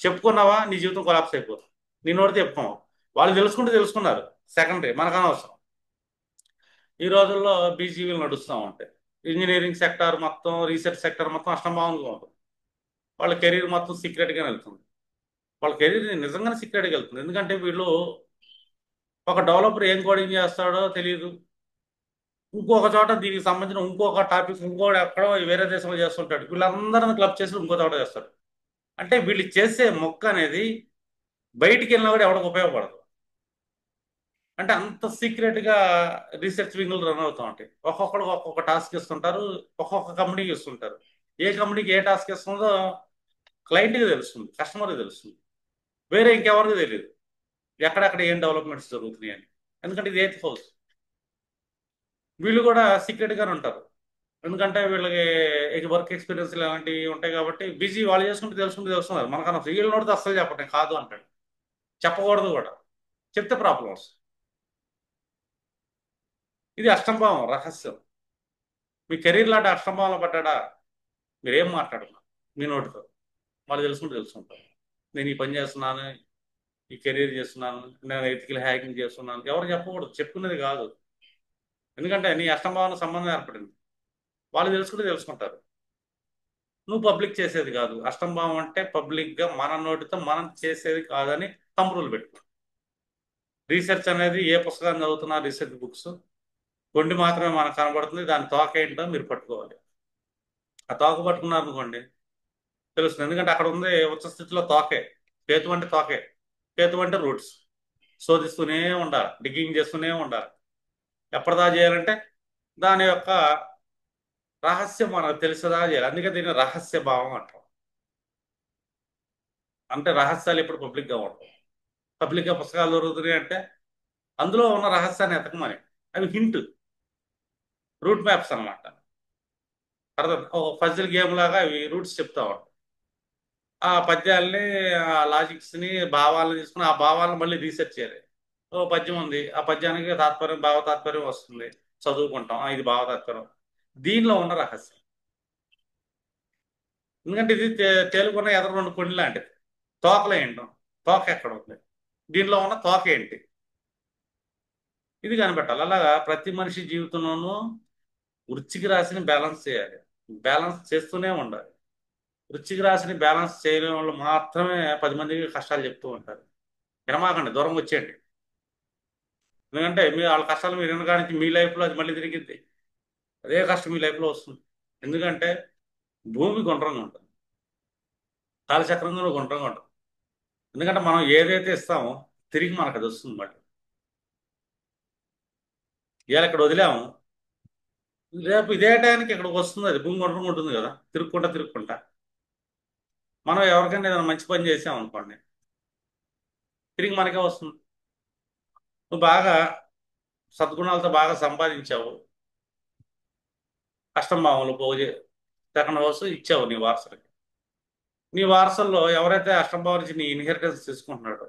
Speaker 1: చెప్పుకున్నావా నీ జీవితం కొలాప్స్ అయిపోతుంది. నీ నోటితో చెప్పుకోమా. వాళ్ళు తెలుసుకుంటే తెలుసుకున్నారు, సెకండరీ, మనకు అనవసరం. ఈ రోజుల్లో బీజీవీలు నడుస్తూ ఉంటాయి. ఇంజనీరింగ్ సెక్టార్ మొత్తం, రీసెర్చ్ సెక్టార్ మొత్తం అష్టంభావంగా ఉంటుంది. వాళ్ళ కెరీర్ మొత్తం సీక్రెట్గా వెళ్తుంది. వాళ్ళ కెరీర్ నిజంగానే సీక్రెట్గా వెళ్తుంది. ఎందుకంటే వీళ్ళు, ఒక డెవలపర్ ఏం కోడింగ్ చేస్తాడో తెలియదు, ఇంకొక చోట దీనికి సంబంధించిన ఇంకొక టాపిక్ ఇంకోటి ఎక్కడో వేరే దేశంలో చేస్తుంటాడు, వీళ్ళందరిని క్లబ్ చేసి ఇంకో చోట చేస్తాడు. అంటే వీళ్ళు చేసే మొక్క అనేది బయటికి వెళ్ళినా కూడా ఎవరికి ఉపయోగపడదు. అంటే అంత సీక్రెట్ గా రీసెర్చ్ వింగ్లు రన్ అవుతూ ఉంటాయి. ఒక్కొక్కడు ఒక్కొక్క టాస్క్ ఇస్తుంటారు, ఒక్కొక్క కంపెనీకి ఇస్తుంటారు. ఏ కంపెనీకి ఏ టాస్క్ ఇస్తుందో క్లయింట్కి తెలుస్తుంది, కస్టమర్కి తెలుస్తుంది, వేరే ఇంకెవరికి తెలియదు ఎక్కడెక్కడ ఏం డెవలప్మెంట్స్ జరుగుతున్నాయి అని. ఎందుకంటే ఇది ఎయిత్ హౌస్. వీళ్ళు కూడా సీక్రెట్ గానే ఉంటారు. ఎందుకంటే వీళ్ళకి వర్క్ ఎక్స్పీరియన్స్ ఇలాంటివి ఉంటాయి కాబట్టి బిజీ వాళ్ళు చేసుకుంటే తెలుసుకుంటే తెలుస్తున్నారు. మనకన్నా వీళ్ళు నోటితో అస్సలు చెప్పండి కాదు అంటాడు. చెప్పకూడదు కూడా, చెప్తే ప్రాబ్లమ్స్. ఇది అష్టంభావం రహస్యం. మీ కెరీర్ లాంటి అష్టంభావంలో పడ్డా మీరేం మాట్లాడుతున్నారు మీ నోటితో? వాళ్ళు తెలుసుకుంటే తెలుసుకుంటారు. నేను ఈ పని చేస్తున్నాను, ఈ కెరీర్ చేస్తున్నాను, నేను ఎథికల్ హ్యాకింగ్ చేస్తున్నాను, ఎవరు చెప్పకూడదు, చెప్పుకునేది కాదు. ఎందుకంటే నీ అష్టంభావన సంబంధం ఏర్పడింది. వాళ్ళు తెలుసుకుంటే తెలుసుకుంటారు. నువ్వు పబ్లిక్ చేసేది కాదు. అష్టంభావం అంటే పబ్లిక్గా మన నోటితో మనం చేసేది కాదని తంబురులు పెట్టు. రీసెర్చ్ అనేది ఏ పుస్తకాన్ని చదువుతున్నా రీసెర్చ్ బుక్స్ కొన్ని మాత్రమే మనకు కనబడుతుంది. దాని తోక ఏంటో మీరు పట్టుకోవాలి. ఆ తోక పట్టుకున్నారు అనుకోండి తెలుస్తుంది. ఎందుకంటే అక్కడ ఉంది ఉచ్చ స్థితిలో తోకే. కేతు అంటే తోకే, కేతు అంటే రూట్స్. శోధిస్తూనే ఉండాలి, డిగ్గింగ్ చేస్తూనే ఉండాలి. ఎప్పటిదా చేయాలంటే దాని యొక్క రహస్యం మనకు తెలిసేదా చేయాలి. అందుకే దీన్ని రహస్య భావం అంటాం. అంటే రహస్యాలు ఎప్పుడు పబ్లిక్గా ఉంటాయి. పబ్లిక్గా పుస్తకాలు దొరుకుతున్నాయి అంటే అందులో ఉన్న రహస్యాన్ని ఎతకమని. అవి హింట్, రూట్ మ్యాప్స్ అనమాట. అర్థం, ఒక పజిల్ గేమ్ లాగా అవి రూట్స్ చెప్తా ఉంటాయి. ఆ పద్యాల్ని, ఆ లాజిక్స్ని, భావాలను తీసుకుని ఆ భావాలను మళ్ళీ రీసెర్చ్ చేయాలి. ఓ పద్యం ఉంది, ఆ పద్యానికి తాత్పర్యం, భావ తాత్పర్యం వస్తుంది, చదువుకుంటాం. ఇది భావ తాత్పర్యం. దీనిలో ఉన్న రహస్యం. ఎందుకంటే ఇది తేలుకున్న ఎదర రెండు కొండి లాంటిది. తోకలో ఏంటో, తోక ఎక్కడ ఉంది, దీనిలో ఉన్న తోక ఏంటి, ఇది కనిపెట్టాలి. అలాగా ప్రతి మనిషి జీవితంలోనూ వృశ్చిక రాశిని బ్యాలెన్స్ చేయాలి. బ్యాలెన్స్ చేస్తూనే ఉండాలి. వృశ్చిక రాశిని బ్యాలెన్స్ చేయడం వాళ్ళు మాత్రమే 10 మందికి కష్టాలు చెప్తూ ఉంటారు. వినమాకండి, దూరం వచ్చేయండి. ఎందుకంటే మీ వాళ్ళ కష్టాలు మీరు వినడానికి మీ లైఫ్లో అది మళ్ళీ తిరిగిద్ది. అదే కష్టం మీ లైఫ్లో వస్తుంది. ఎందుకంటే భూమి గుండ్రంగా ఉంటుంది, కాలచక్రంగా నువ్వు గుండ్రంగా ఉంటుంది. ఎందుకంటే మనం ఏదైతే ఇస్తామో తిరిగి మనకు అది వస్తుంది మళ్ళీ. ఇవాళ ఇక్కడ వదిలాము, రేపు ఇదే టైంకి ఇక్కడికి వస్తుంది, అది భూమి గుండ్రంగా ఉంటుంది కదా, తిరుక్కుంటా తిరుక్కుంటా. మనం ఎవరికైనా ఏదైనా మంచి పని చేసాం అనుకోండి, తిరిగి మనకే వస్తుంది. నువ్వు బాగా సద్గుణాలతో బాగా సంపాదించావు, కష్టం భావంలో పోగు సెకండ్ హౌస్ ఇచ్చావు నీ వారసులకి. నీ వారసుల్లో ఎవరైతే అష్టంభావం నుంచి నీ ఇన్హెరిటెన్స్ తీసుకుంటున్నాడో,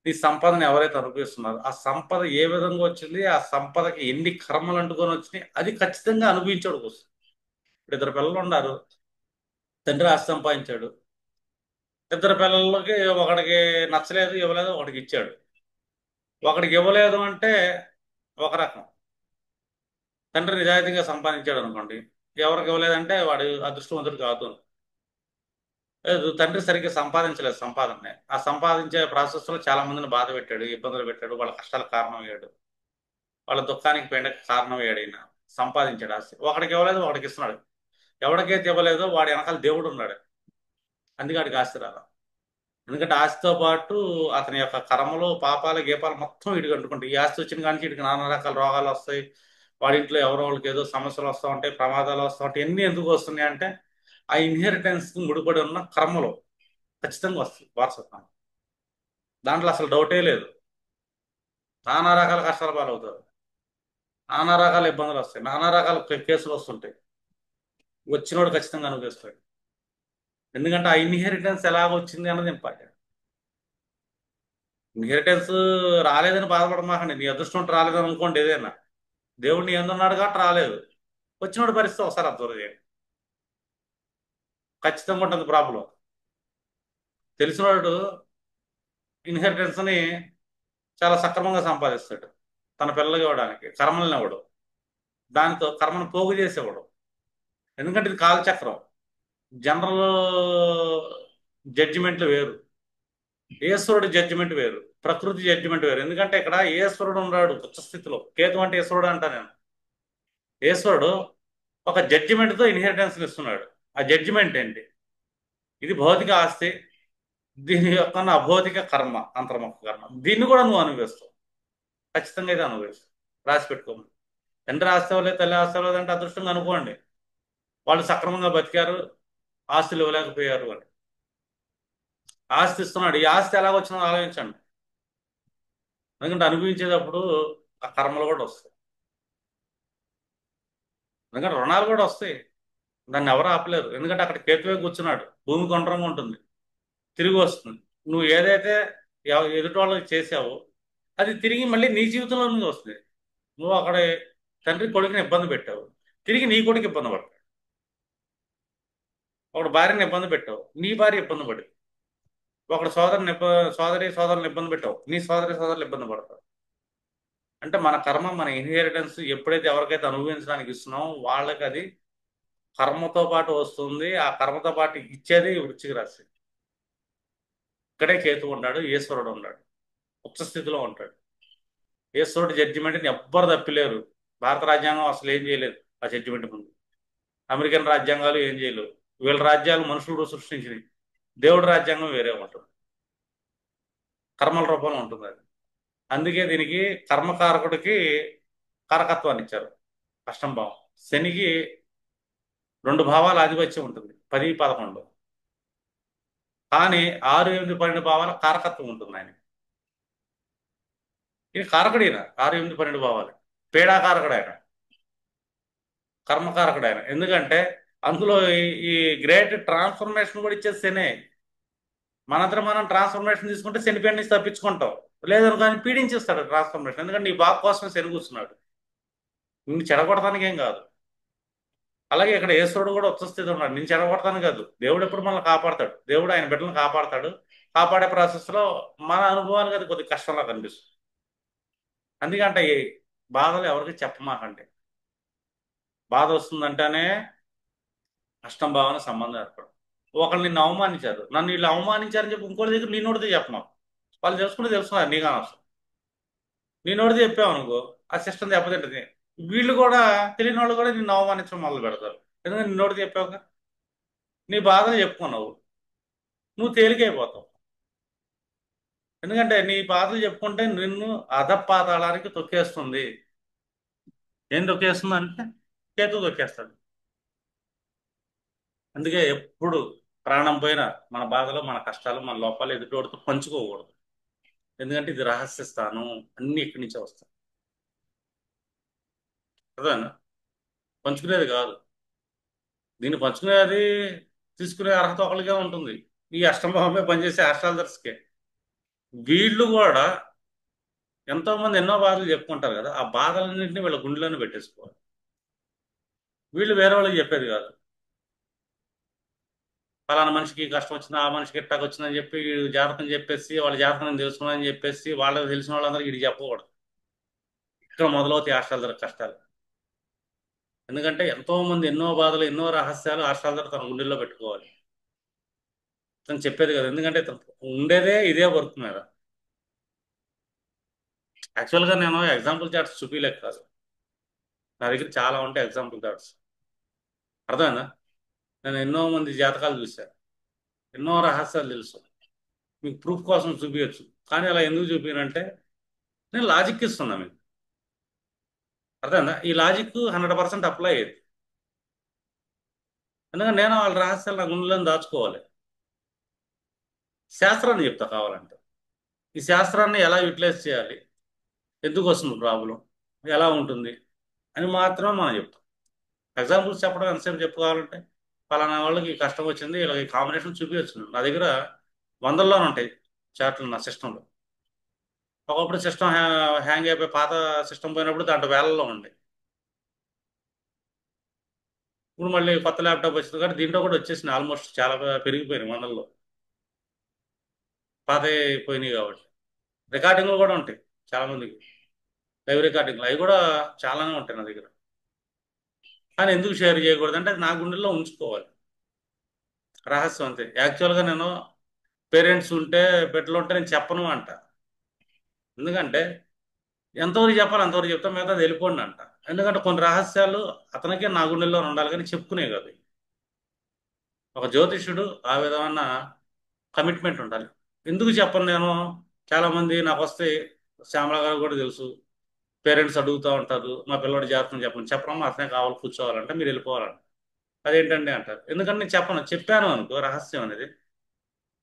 Speaker 1: నీ సంపదను ఎవరైతే అనుభవిస్తున్నారో, ఆ సంపద ఏ విధంగా వచ్చింది, ఆ సంపదకి ఎన్ని కర్మలు అంటుకొని వచ్చినాయి, అది ఖచ్చితంగా అనుభవించాడు వస్తుంది. ఇప్పుడు ఇద్దరు పిల్లలు ఉన్నారు, తండ్రి ఆస్తి సంపాదించాడు, ఇద్దరు పిల్లలకి ఒకడికి నచ్చలేదు ఇవ్వలేదు, ఒకడికి ఇచ్చాడు. ఒకడికి ఇవ్వలేదు అంటే ఒక రకం, తండ్రి నిజాయితీగా సంపాదించాడు అనుకోండి, ఎవరికి ఇవ్వలేదంటే వాడు అదృష్టవంతుడు కాదు. లేదు, తండ్రి సరిగ్గా సంపాదించలేదు సంపాదనని, ఆ సంపాదించే ప్రాసెస్లో చాలా మందిని బాధ పెట్టాడు, ఇబ్బందులు పెట్టాడు, వాళ్ళ కష్టాలకు కారణం అయ్యాడు, వాళ్ళ దుఃఖానికి పెండకి కారణం అయ్యాడు. ఈయన సంపాదించాడు ఆస్తి, ఒకడికి ఇవ్వలేదు ఒకడికి ఇస్తున్నాడు. ఎవరికైతే ఇవ్వలేదో వాడి వెనకాల దేవుడు ఉన్నాడు, అందుకే వాడికి ఆస్తి రాదు. ఎందుకంటే ఆస్తితో పాటు అతని యొక్క కర్మలు పాపాలు గీపాలు మొత్తం వీడికి అంటుకుంటాయి. ఈ ఆస్తి వచ్చిన కానీ వీడికి నానా రకాల రోగాలు వస్తాయి, వాడి ఇంట్లో ఎవరో వాళ్ళకి ఏదో సమస్యలు వస్తూ ఉంటాయి, ప్రమాదాలు వస్తూ ఉంటాయి. ఎన్ని ఎందుకు వస్తున్నాయి అంటే ఆ ఇన్హెరిటెన్స్ ముడిపడి ఉన్న కర్మలు ఖచ్చితంగా వస్తాయి వారసత్వం. దాంట్లో అసలు డౌటే లేదు. నానా రకాల కష్టాలు పాలవుతారు, నానా రకాల ఇబ్బందులు వస్తాయి, నానా రకాల కేసులు వస్తుంటాయి. వచ్చినోడు ఖచ్చితంగా అనుభవిస్తాడు. ఎందుకంటే ఆ ఇన్హెరిటెన్స్ ఎలాగ వచ్చింది అన్నది ఇంపార్టెంట్. ఇన్హెరిటెన్స్ రాలేదని బాధపడమాకండి, నీ అదృష్టం రాలేదని అనుకోండి ఏదైనా. దేవుడిని ఎందున్నాడు కాబట్టి రాలేదు, వచ్చినోడి పరిస్థితి ఒకసారి అబ్జర్వ్ చేయండి, ఖచ్చితంగా ఉంటుంది ప్రాబ్లం. తెలిసినవాడు ఇన్హెరిటెన్స్ని చాలా సక్రమంగా సంపాదిస్తాడు, తన పిల్లలకి ఇవ్వడానికి కర్మల్ని ఇవ్వడు, దానితో కర్మను పోగు చేసేవాడు. ఎందుకంటే ఇది కాలచక్రం. జనరల్ జడ్జిమెంట్లు వేరు, ఈశ్వరుడు జడ్జిమెంట్ వేరు, ప్రకృతి జడ్జిమెంట్ వేరు. ఎందుకంటే ఇక్కడ ఈశ్వరుడు ఉన్నాడు ఉచ్చ స్థితిలో, కేతు అంటే ఈశ్వరుడు అంటా నేను. ఈశ్వరుడు ఒక జడ్జిమెంట్తో ఇన్హెరిటెన్స్ ఇస్తున్నాడు. ఆ జడ్జిమెంట్ ఏంటి? ఇది భౌతిక ఆస్తి, దీని యొక్క నా అభౌతిక కర్మ, అంతర్ముఖ కర్మ, దీన్ని కూడా నువ్వు అనుభవిస్తావు, ఖచ్చితంగా అయితే అనుభవిస్తావు. రాసి పెట్టుకోమని. తండ్రి ఆస్తి అవ్వలేదు, తల్లి ఆస్తి అవ్వలేదు అంటే అదృష్టంగా అనుకోండి, వాళ్ళు సక్రమంగా బతికారు, ఆస్తులు ఇవ్వలేకపోయారు అని. ఆస్తి ఇస్తున్నాడు, ఈ ఆస్తి ఎలాగొచ్చిందో ఆలోచించండి. ఎందుకంటే అనుభవించేటప్పుడు ఆ కర్మలు కూడా వస్తాయి, ఎందుకంటే రుణాలు కూడా వస్తాయి, దాన్ని ఎవరు ఆపలేరు. ఎందుకంటే అక్కడ కేతువే కూర్చున్నాడు, భూమి గుండ్రంగా ఉంటుంది, తిరిగి వస్తుంది. నువ్వు ఏదైతే ఎదుటి వాళ్ళకి చేసావో అది తిరిగి మళ్ళీ నీ జీవితంలో నుంచి వస్తుంది. నువ్వు అక్కడ తండ్రి కొడుకుని ఇబ్బంది పెట్టావు, తిరిగి నీ కొడుకు ఇబ్బంది పడతావు. ఒకడు భార్యని ఇబ్బంది పెట్టావు, నీ భార్య ఇబ్బంది పడి. ఒకడు సోదరి సోదరుని ఇబ్బంది పెట్టావు, నీ సోదరి సోదరులు ఇబ్బంది పడతావు. అంటే మన కర్మ, మన ఇన్హెరిటెన్స్ ఎప్పుడైతే ఎవరికైతే అనుభవించడానికి ఇస్తున్నామో వాళ్ళకి అది కర్మతో పాటు వస్తుంది. ఆ కర్మతో పాటు ఇచ్చేది వృశ్చిక రాశి. ఇక్కడే కేతు ఉన్నాడు, ఈశ్వరుడు ఉన్నాడు, ఉచ్చ స్థితిలో ఉంటాడు. ఈశ్వరుడు జడ్జిమెంట్ని ఎవ్వరు తప్పిలేరు. భారత రాజ్యాంగం అసలు ఏం చేయలేదు ఆ జడ్జిమెంట్ ముందు. అమెరికన్ రాజ్యాంగాలు ఏం చేయలేవు. వీళ్ళ రాజ్యాలు మనుషులు సృష్టించినవి. దేవుడి రాజ్యాంగం వేరే ఉంటుంది, కర్మల రూపంలో ఉంటుంది అది. అందుకే దీనికి కర్మకారకుడికి కారకత్వాన్ని ఇచ్చారు, అష్టం భావం. శనికి రెండు భావాల ఆధిపత్యం ఉంటుంది, 10, 11. కానీ 6, 8, 12 భావాల కారకత్వం ఉంటుంది ఆయన. ఇది కారకుడు ఈయన, 6, 8, 12 భావాలు. పీడాకారకుడు ఆయన, కర్మకారకుడు ఆయన. ఎందుకంటే అందులో ఈ గ్రేట్ ట్రాన్స్ఫర్మేషన్ కూడా ఇచ్చేది శనే. మనందరం మనం ట్రాన్స్ఫర్మేషన్ తీసుకుంటే శనిపేట నుంచి తప్పించుకుంటాం, లేదని కానీ పీడించేస్తాడు ట్రాన్స్ఫర్మేషన్. ఎందుకంటే నీ బాగు కోసం శని కూర్చున్నాడు, నిన్ను చెడగొడటానికి ఏం కాదు. అలాగే ఇక్కడ ఈశ్వరుడు కూడా ఉచ్చస్థితి ఉన్నాడు, నేను చెడగొడతాను కాదు. దేవుడు ఎప్పుడు మనల్ని కాపాడతాడు, దేవుడు ఆయన బిడ్డలను కాపాడతాడు. కాపాడే ప్రాసెస్లో మన అనుభవానికి అది కొద్దిగా కష్టంలా కనిపిస్తుంది. అందుకంటే ఈ బాధలు ఎవరికి చెప్పమాకండి. బాధ వస్తుందంటేనే అష్టం భావన సంబంధం ఏర్పడు. ఒకళ్ళు నిన్ను అవమానించారు, నన్ను వీళ్ళు అవమానించారని చెప్పి ఇంకోటి దగ్గర నీ నోటితో చెప్పమాకు. వాళ్ళు తెలుసుకుంటే తెలుసుకున్నారు, నీకు అనవసరం. నీ నోటితో చెప్పావు అనుకో, ఆ సిస్టమ్ దెబ్బతింటుంది. వీళ్ళు కూడా, తెలియని వాళ్ళు కూడా నిన్ను అవమానించడం మొదలు పెడతారు. ఎందుకంటే నీ నోటితో చెప్పావుగా, నీ బాధలు చెప్పుకున్నావు. నువ్వు తేలికైపోతావు. ఎందుకంటే నీ బాధలు చెప్పుకుంటే నిన్ను అధపాతాళానికి తొక్కేస్తుంది. ఏం తొక్కేస్తుంది అంటే చేతు తొక్కేస్తాడు. అందుకే ఎప్పుడు ప్రాణం పోయినా మన బాధలు, మన కష్టాలు, మన లోపాలు ఎదుటివాడితో పంచుకోకూడదు. ఎందుకంటే ఇది రహస్య స్థానం. అన్ని ఇక్కడి నుంచే వస్తాయి. అర్థమైందా? పంచుకునేది కాదు. దీన్ని పంచుకునేది, తీసుకునే అర్హత ఒకరికే ఉంటుంది. ఈ అష్టంభావమే పనిచేసే అష్టాదర్శకే. వీళ్ళు కూడా ఎంతో మంది ఎన్నో బాధలు చెప్పుకుంటారు కదా, ఆ బాధలన్నింటినీ వీళ్ళ గుండెలోనే పెట్టేసుకోవాలి. వీళ్ళు వేరే వాళ్ళకి చెప్పేది కాదు. ఫలానా మనిషికి ఈ కష్టం వచ్చింది, ఆ మనిషికి ఇట్టాగ వచ్చిందని చెప్పి వీడు జాతకం చెప్పేసి వాళ్ళ జాతకం తెలుసుకున్నారని చెప్పేసి వాళ్ళకి తెలిసిన వాళ్ళందరికీ ఇది చెప్పకూడదు. ఇక్కడ మొదలవుతాయి హాస్టల్ కష్టాలు. ఎందుకంటే ఎంతో మంది ఎన్నో బాధలు, ఎన్నో రహస్యాలు హాస్టల్ తన గుండెల్లో పెట్టుకోవాలి. తను చెప్పేది కదా, ఎందుకంటే తను ఉండేదే ఇదే వర్క్ మీద. యాక్చువల్గా నేను ఎగ్జాంపుల్ చార్ట్స్ చూపించలేక కాదు, నా దగ్గర చాలా ఉంటాయి ఎగ్జాంపుల్ చార్ట్స్. అర్థమైందా? నేను ఎన్నో మంది జాతకాలు చూశాను, ఎన్నో రహస్యాలు తెలుసు. మీకు ప్రూఫ్ కోసం చూపించచ్చు, కానీ అలా ఎందుకు చూపించనంటే నేను లాజిక్ ఇస్తున్నా మీకు. అర్థమైందా? ఈ లాజిక్ 100% అప్లై అయ్యేది. ఎందుకంటే నేను వాళ్ళ రహస్యాలు నా గుండెలో దాచుకోవాలి. శాస్త్రాన్ని చెప్తా కావాలంటే. ఈ శాస్త్రాన్ని ఎలా యూటిలైజ్ చేయాలి, ఎందుకు వస్తుంది ప్రాబ్లం, ఎలా ఉంటుంది అని మాత్రమే మనం చెప్తాం. ఎగ్జాంపుల్స్ చెప్పడం ఎంతసేపు చెప్పుకోవాలంటే, పలానా వాళ్ళకి ఈ కష్టం వచ్చింది, ఇలా ఈ కాంబినేషన్ చూపించచ్చు. నా దగ్గర వందల్లోనే ఉంటాయి చార్ట్లు నా సిస్టంలో. ఒకప్పుడు సిస్టమ్ హ్యాంగ్ అయిపోయి పాత సిస్టమ్ పోయినప్పుడు దాంట్లో వేలల్లో ఉండే. ఇప్పుడు మళ్ళీ కొత్త ల్యాప్టాప్ వచ్చింది కాబట్టి దీంట్లో కూడా వచ్చేసింది, ఆల్మోస్ట్ చాలా పెరిగిపోయినాయి వందల్లో. పాత పోయినాయి కాబట్టి రికార్డింగ్లు కూడా ఉంటాయి చాలా మందికి. లైవ్ రికార్డింగ్లు అవి కూడా చాలానే ఉంటాయి నా దగ్గర. కానీ ఎందుకు షేర్ చేయకూడదు అంటే అది నా గుండెల్లో ఉంచుకోవాలి. రహస్యం అంతే. యాక్చువల్గా నేను పేరెంట్స్ ఉంటే, బిడ్డలు ఉంటే నేను చెప్పను అంట. ఎందుకంటే ఎంతవరకు చెప్పాలి అంతవరకు చెప్తాం, మిగతా అది వెళ్ళిపోండి అంట. ఎందుకంటే కొన్ని రహస్యాలు అతనికే నా గుండెల్లో ఉండాలి కానీ చెప్పుకునే కాదు. ఒక జ్యోతిష్యుడు ఆ విధమైన కమిట్మెంట్ ఉండాలి. ఎందుకు చెప్పను నేను? చాలామంది నాకు వస్తే, శ్యామల గారు కూడా తెలుసు, పేరెంట్స్ అడుగుతూ ఉంటారు, మా పిల్లవాడి జాతకం చెప్పండి. చెప్పడమ్మా అతనే కావాలి కూర్చోవాలంటే మీరు వెళ్ళిపోవాలంట. అదేంటండి అంటారు. ఎందుకంటే నేను చెప్పను, చెప్పాను అనుకో రహస్యం అనేది,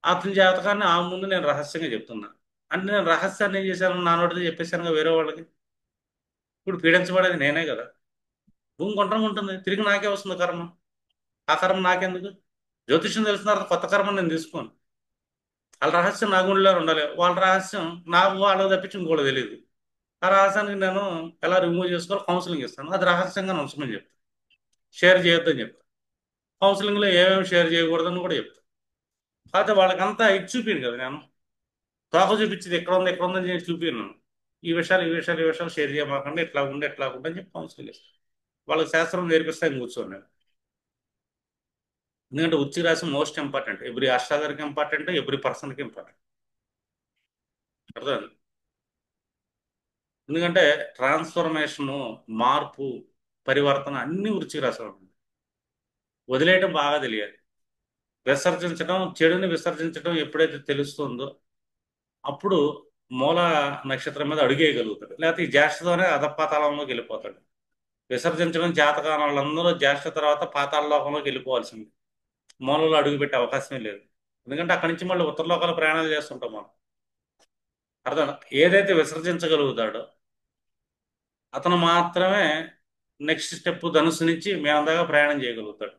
Speaker 1: అతని జాతకాన్ని ఆ ముందు నేను రహస్యంగా చెప్తున్నా. అంటే నేను రహస్యాన్ని ఏం చేశాను, నా నోటితో చెప్పేశాను వేరే వాళ్ళకి. ఇప్పుడు పీడించబడేది నేనే కదా. భూమి గుండ్రంగా ఉంటుంది, తిరిగి నాకే వస్తుంది కర్మ. ఆ కర్మ నాకెందుకు? జ్యోతిష్యం తెలిసిన తర్వాత కొత్త కర్మ నేను తీసుకోను. వాళ్ళ రహస్యం నా గుండెలో ఉండాలి, వాళ్ళ రహస్యం నాకు వాళ్ళకి తప్పించి ఇంకోటి తెలియదు. ఆ రహస్యానికి నేను ఎలా రిమూవ్ చేసుకోవాలో కౌన్సిలింగ్ ఇస్తాను, అది రహస్యంగా ఉంచమని చెప్తాను. షేర్ చేయొద్దని చెప్తాను. కౌన్సిలింగ్లో ఏమేమి షేర్ చేయకూడదని కూడా చెప్తాను. కాకపోతే వాళ్ళకంతా ఇది చూపించను కదా నేను. తోక చూపించింది ఎక్కడ ఉంది ఎక్కడ ఉందని నేను చూపించను. ఈ విషయాలు షేర్ చేయమాకండి, ఎట్లా ఉండి ఎట్లా ఉండి అని చెప్పి కౌన్సిలింగ్ ఇస్తాను. వాళ్ళకి శాస్త్రం నేర్పిస్తాను కూర్చోండి నేను. ఎందుకంటే వృశ్చిక రాశి మోస్ట్ ఇంపార్టెంట్, ఎవ్రీ అష్టాదరికి ఇంపార్టెంట్, ఎవ్రీ పర్సన్కి ఇంపార్టెంట్. అర్థం? ఎందుకంటే ట్రాన్స్ఫర్మేషను, మార్పు, పరివర్తన అన్ని వృశ్చిక రాశిలో ఉంది. వదిలేయటం బాగా తెలియాలి. విసర్జించడం, చెడుని విసర్జించడం ఎప్పుడైతే తెలుస్తుందో అప్పుడు మూల నక్షత్రం మీద అడుగేయగలుగుతాడు. లేకపోతే ఈ జ్యేష్ఠతోనే అధపాతాళంలోకి వెళ్ళిపోతాడు. విసర్జించడం చేతకాని వాళ్ళందరూ జ్యేష్ఠ తర్వాత పాతాళ లోకంలోకి వెళ్ళిపోవాల్సింది. మూలలో అడుగుపెట్టే అవకాశమే లేదు. ఎందుకంటే అక్కడి నుంచి మళ్ళీ ఉత్తర లోకాల ప్రయాణాలు చేస్తుంటాం మనం. అర్థం? ఏదైతే విసర్జించగలుగుతాడో అతను మాత్రమే నెక్స్ట్ స్టెప్ ధనుసు నుంచి మేమందాగా ప్రయాణం చేయగలుగుతాడు.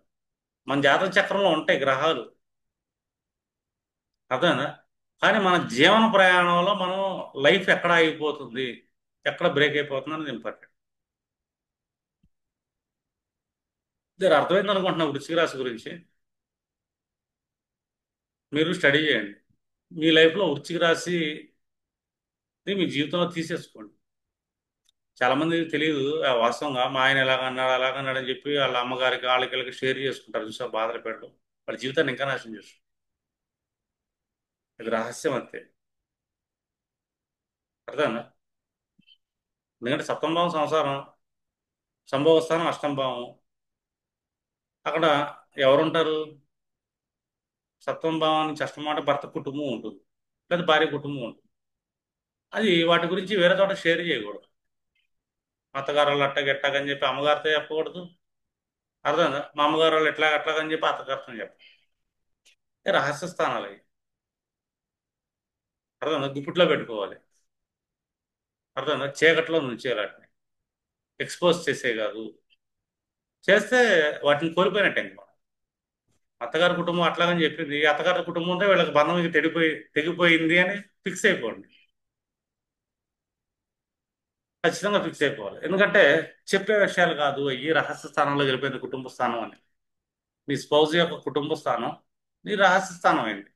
Speaker 1: మన జాతక చక్రంలో ఉంటాయి గ్రహాలు. అర్థమైందా? కానీ మన జీవన ప్రయాణంలో మనం లైఫ్ ఎక్కడ ఆగిపోతుంది, ఎక్కడ బ్రేక్ అయిపోతుంది అనేది ఇంపార్టెంట్. మీరు అర్థమైంది అనుకుంటున్నా వృశ్చిక రాశి గురించి. మీరు స్టడీ చేయండి. మీ లైఫ్లో వృశ్చిక రాశి మీ జీవితంలో తీసేసుకోండి. చాలా మందికి తెలియదు వాస్తవంగా, మా ఆయన ఎలాగన్నాడు అలాగన్నాడు అని చెప్పి వాళ్ళ అమ్మగారికి వాళ్ళకి వీళ్ళకి షేర్ చేసుకుంటారు చూసా, బాధలు పెట్టడం వాళ్ళ జీవితాన్ని ఇంకా నాశనం చేస్తారు. ఇది రహస్యం అంతే. అర్థమైందా? ఎందుకంటే సప్తమ భావం సంసారం, సంభోగ స్థానం అష్టమ భావం. అక్కడ ఎవరుంటారు? సప్తమ భావం నుంచి అష్టమం అంటే భర్త కుటుంబం ఉంటుంది, లేదా భార్య కుటుంబం ఉంటుంది. అది వాటి గురించి వేరే చోట షేర్ చేయకూడదు. అత్తగారు వాళ్ళు అట్టగా ఎట్టాగని చెప్పి అమ్మగారితో చెప్పకూడదు. అర్థమైందా? మా అమ్మగారు వాళ్ళు ఎట్లా అట్లాగని చెప్పి అత్తగారితో చెప్పాలి. రహస్య స్థానాలు అవి. అర్థమైందా? గుప్పిట్లో పెట్టుకోవాలి. అర్థమైందా? చీకట్లో నుంచేయాలి వాటిని. ఎక్స్పోజ్ చేసే కాదు. చేస్తే వాటిని కోల్పోయినట్టే ఇంక మనం. అత్తగారి కుటుంబం అట్లాగని చెప్పింది, అత్తగారి కుటుంబం ఉంటే వీళ్ళకి బంధం ఇది తెగిపోయింది అని ఫిక్స్ అయిపోండి. ఖచ్చితంగా ఫిక్స్ అయిపోవాలి. ఎందుకంటే చెప్పే విషయాలు కాదు, ఈ రహస్య స్థానంలో గెలిపోయింది కుటుంబ స్థానం అని. నీ స్పౌజ్ యొక్క కుటుంబ స్థానం నీ రహస్య స్థానం అయింది.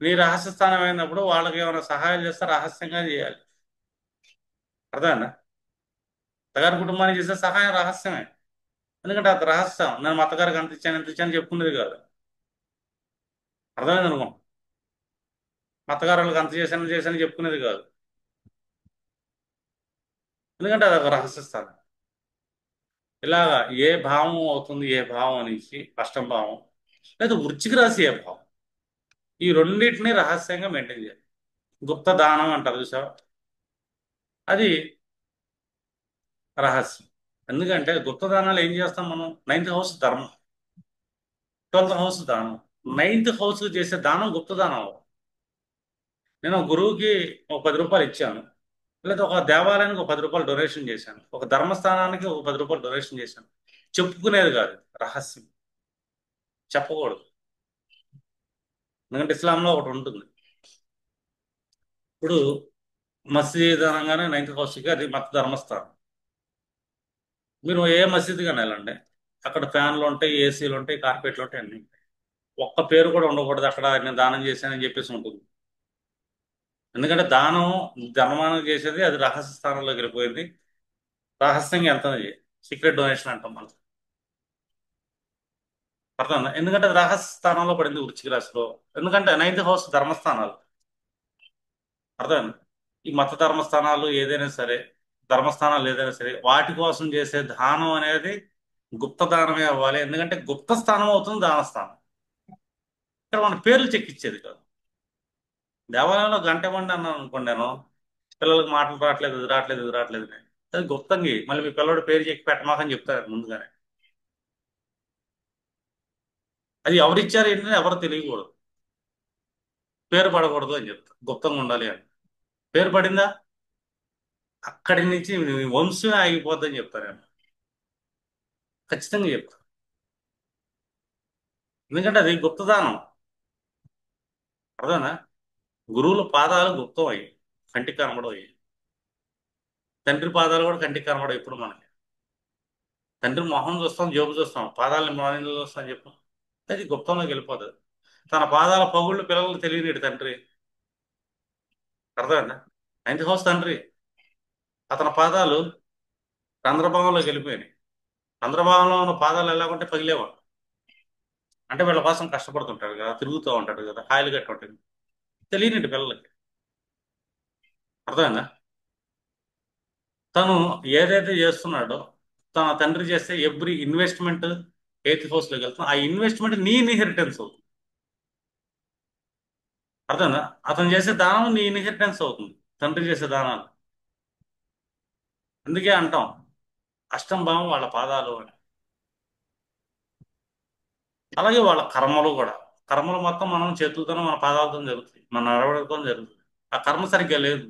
Speaker 1: నీ రహస్య స్థానం అయినప్పుడు వాళ్ళకి ఏమైనా సహాయం చేస్తే రహస్యంగా చేయాలి. అర్థమైందా? అత్తగారి కుటుంబానికి చేసే సహాయం రహస్యమే. ఎందుకంటే అది రహస్యం. నేను మా అత్తగారికి అంత ఇచ్చాను ఎంత ఇచ్చాను చెప్పుకునేది కాదు. అర్థమైంది అనుకో. మా అత్తగారు వాళ్ళకి అంత చేశాను చెప్పుకునేది కాదు. ఎందుకంటే అది ఒక రహస్య స్థానం. ఇలాగా ఏ భావం అవుతుంది, ఏ భావం అనేసి అష్టం భావం లేదా వృశ్చిక రాశి ఏ భావం, ఈ రెండింటిని రహస్యంగా మెయింటైన్ చేయాలి. గుప్త దానం అంటారు చూసావా, అది రహస్యం. ఎందుకంటే గుప్త దానాలు ఏం చేస్తాం మనం? నైన్త్ హౌస్ ధర్మం, 12th హౌస్ దానం. నైన్త్ హౌస్ చేసే దానం గుప్త దానం. నేను ఒక గురువుకి ఒక 10 రూపాయలు ఇచ్చాను, లేదా ఒక దేవాలయానికి ఒక 10 రూపాయలు డొనేషన్ చేశాను, ఒక ధర్మస్థానానికి ఒక 10 రూపాయలు డొనేషన్ చేశాను. చెప్పుకునేది కాదు, రహస్యం. చెప్పకూడదు. ఎందుకంటే ఇస్లాంలో ఒకటి ఉంటుంది. ఇప్పుడు మసీద్ అనగానే నైన్త్ హౌస్కి అది మత ధర్మస్థానం. మీరు ఏ మసీద్ కానీ వెళ్ళండి, అక్కడ ఫ్యాన్లు ఉంటాయి, ఏసీలు ఉంటాయి, కార్పెట్లు ఉంటాయి, అన్ని ఉంటాయి. ఒక్క పేరు కూడా ఉండకూడదు అక్కడ నేను దానం చేశానని చెప్పేసి ఉంటుంది. ఎందుకంటే దానం ధర్మానం చేసేది అది రహస్య స్థానంలోకి వెళ్ళిపోయింది. రహస్యంగా ఎంత సీక్రెట్ డొనేషన్ అంటాం మనం. అర్థం? ఎందుకంటే అది రహస్య స్థానంలో పడింది వృశ్చిక రాశిలో. ఎందుకంటే నైన్త్ హౌస్ ధర్మస్థానాలు. అర్థం? ఈ మత ధర్మస్థానాలు ఏదైనా సరే, ధర్మస్థానాలు ఏదైనా సరే, వాటి కోసం చేసే దానం అనేది గుప్త దానమే అవ్వాలి. ఎందుకంటే గుప్త స్థానం అవుతుంది దాన స్థానం. ఇక్కడ మన పేర్లు చెక్కిచ్చేది కాదు. దేవాలయంలో గంట ఇవ్వండి అన్నాను అనుకోండి నేను, పిల్లలకు మాటలు రావట్లేదు, ఇది రావట్లేదు, ఇది రావట్లేదు అని. అది గుప్తంగి మళ్ళీ మీ పిల్లడి పేరు చెక్కి పెట్టమాకని చెప్తారు ముందుగానే. అది ఎవరిచ్చారు ఏంటని ఎవరు తెలియకూడదు, పేరు పడకూడదు అని చెప్తారు, గుప్తంగా ఉండాలి అని. పేరు పడిందా అక్కడి నుంచి మీ వంశమే ఆగిపోద్దని చెప్తారు నేను. ఖచ్చితంగా చెప్తాను. ఎందుకంటే అది గుప్తదానం. అర్థనా? గురువుల పాదాలు గుప్తం అయ్యి కంటికి కనబడవు అయ్యి. తండ్రి పాదాలు కూడా కంటికి కనబడవు ఇప్పుడు మనకి. తండ్రి మొహం చూస్తాం, జోబు చూస్తాం, పాదాలను మనం ఎందుకు చూస్తాం చెప్పు. అది గుప్తంలోకి వెళ్ళిపోతుంది. తన పాదాల పగుళ్ళు పిల్లలకు తెలియనిడు తండ్రి. అర్థమైందా? నైన్త్ హౌస్ తండ్రి. అతని పాదాలు రంధ్రభావంలోకి వెళ్ళిపోయినాయి. రంధ్రభావంలో ఉన్న పాదాలు ఎలాగుంటే పగిలేవాడు. అంటే వీళ్ళ కోసం కష్టపడుతుంటాడు కదా, తిరుగుతూ ఉంటాడు కదా, హాయిలు కట్టి ఉంటుంది. తెలియనిటి పిల్లలకి. అర్థమైందా? తను ఏదైతే చేస్తున్నాడో తన తండ్రి చేస్తే ఎవ్రీ ఇన్వెస్ట్మెంట్ 8th హౌస్లోకి వెళ్తుంది. ఆ ఇన్వెస్ట్మెంట్ నీ ఇన్హెరిటెన్స్ అవుతుంది. అర్థమైందా? అతను చేసే దానం నీ ఇన్హెరిటెన్స్ అవుతుంది, తండ్రి చేసే దానాలు. అందుకే అంటాం అష్టం భావం వాళ్ళ పాదాలు అని. అలాగే వాళ్ళ కర్మలు కూడా. కర్మలు మొత్తం మనం చేతులతోనే మన పాదాలతో జరుగుతుంది, మన నడవడితో జరుగుతుంది. ఆ కర్మ సరిగ్గా లేదు,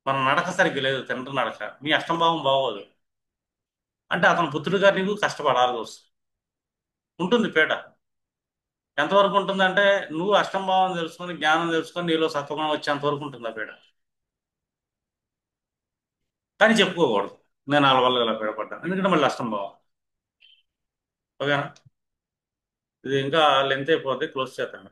Speaker 1: మన నడక సరిగ్గా లేదు, తండ్రి నడక, నీ అష్టం భావం బాగోదు. అంటే అతని పుత్రుడిగా నీకు కష్టపడాల్సి వస్తుంది. ఉంటుంది పీడ. ఎంతవరకు ఉంటుందంటే నువ్వు అష్టం భావం తెలుసుకొని జ్ఞానం తెలుసుకొని నీలో సత్వగుణం వచ్చేంత వరకు ఉంటుంది ఆ పీడ. కానీ చెప్పుకోకూడదు నేను వాళ్ళ వల్ల ఇలా పీడపడ్డాను, ఎందుకంటే మళ్ళీ అష్టం భావం. ఓకేనా? ఇది ఇంకా లెంత్ అయిపోతే క్లోజ్ చేస్తాను.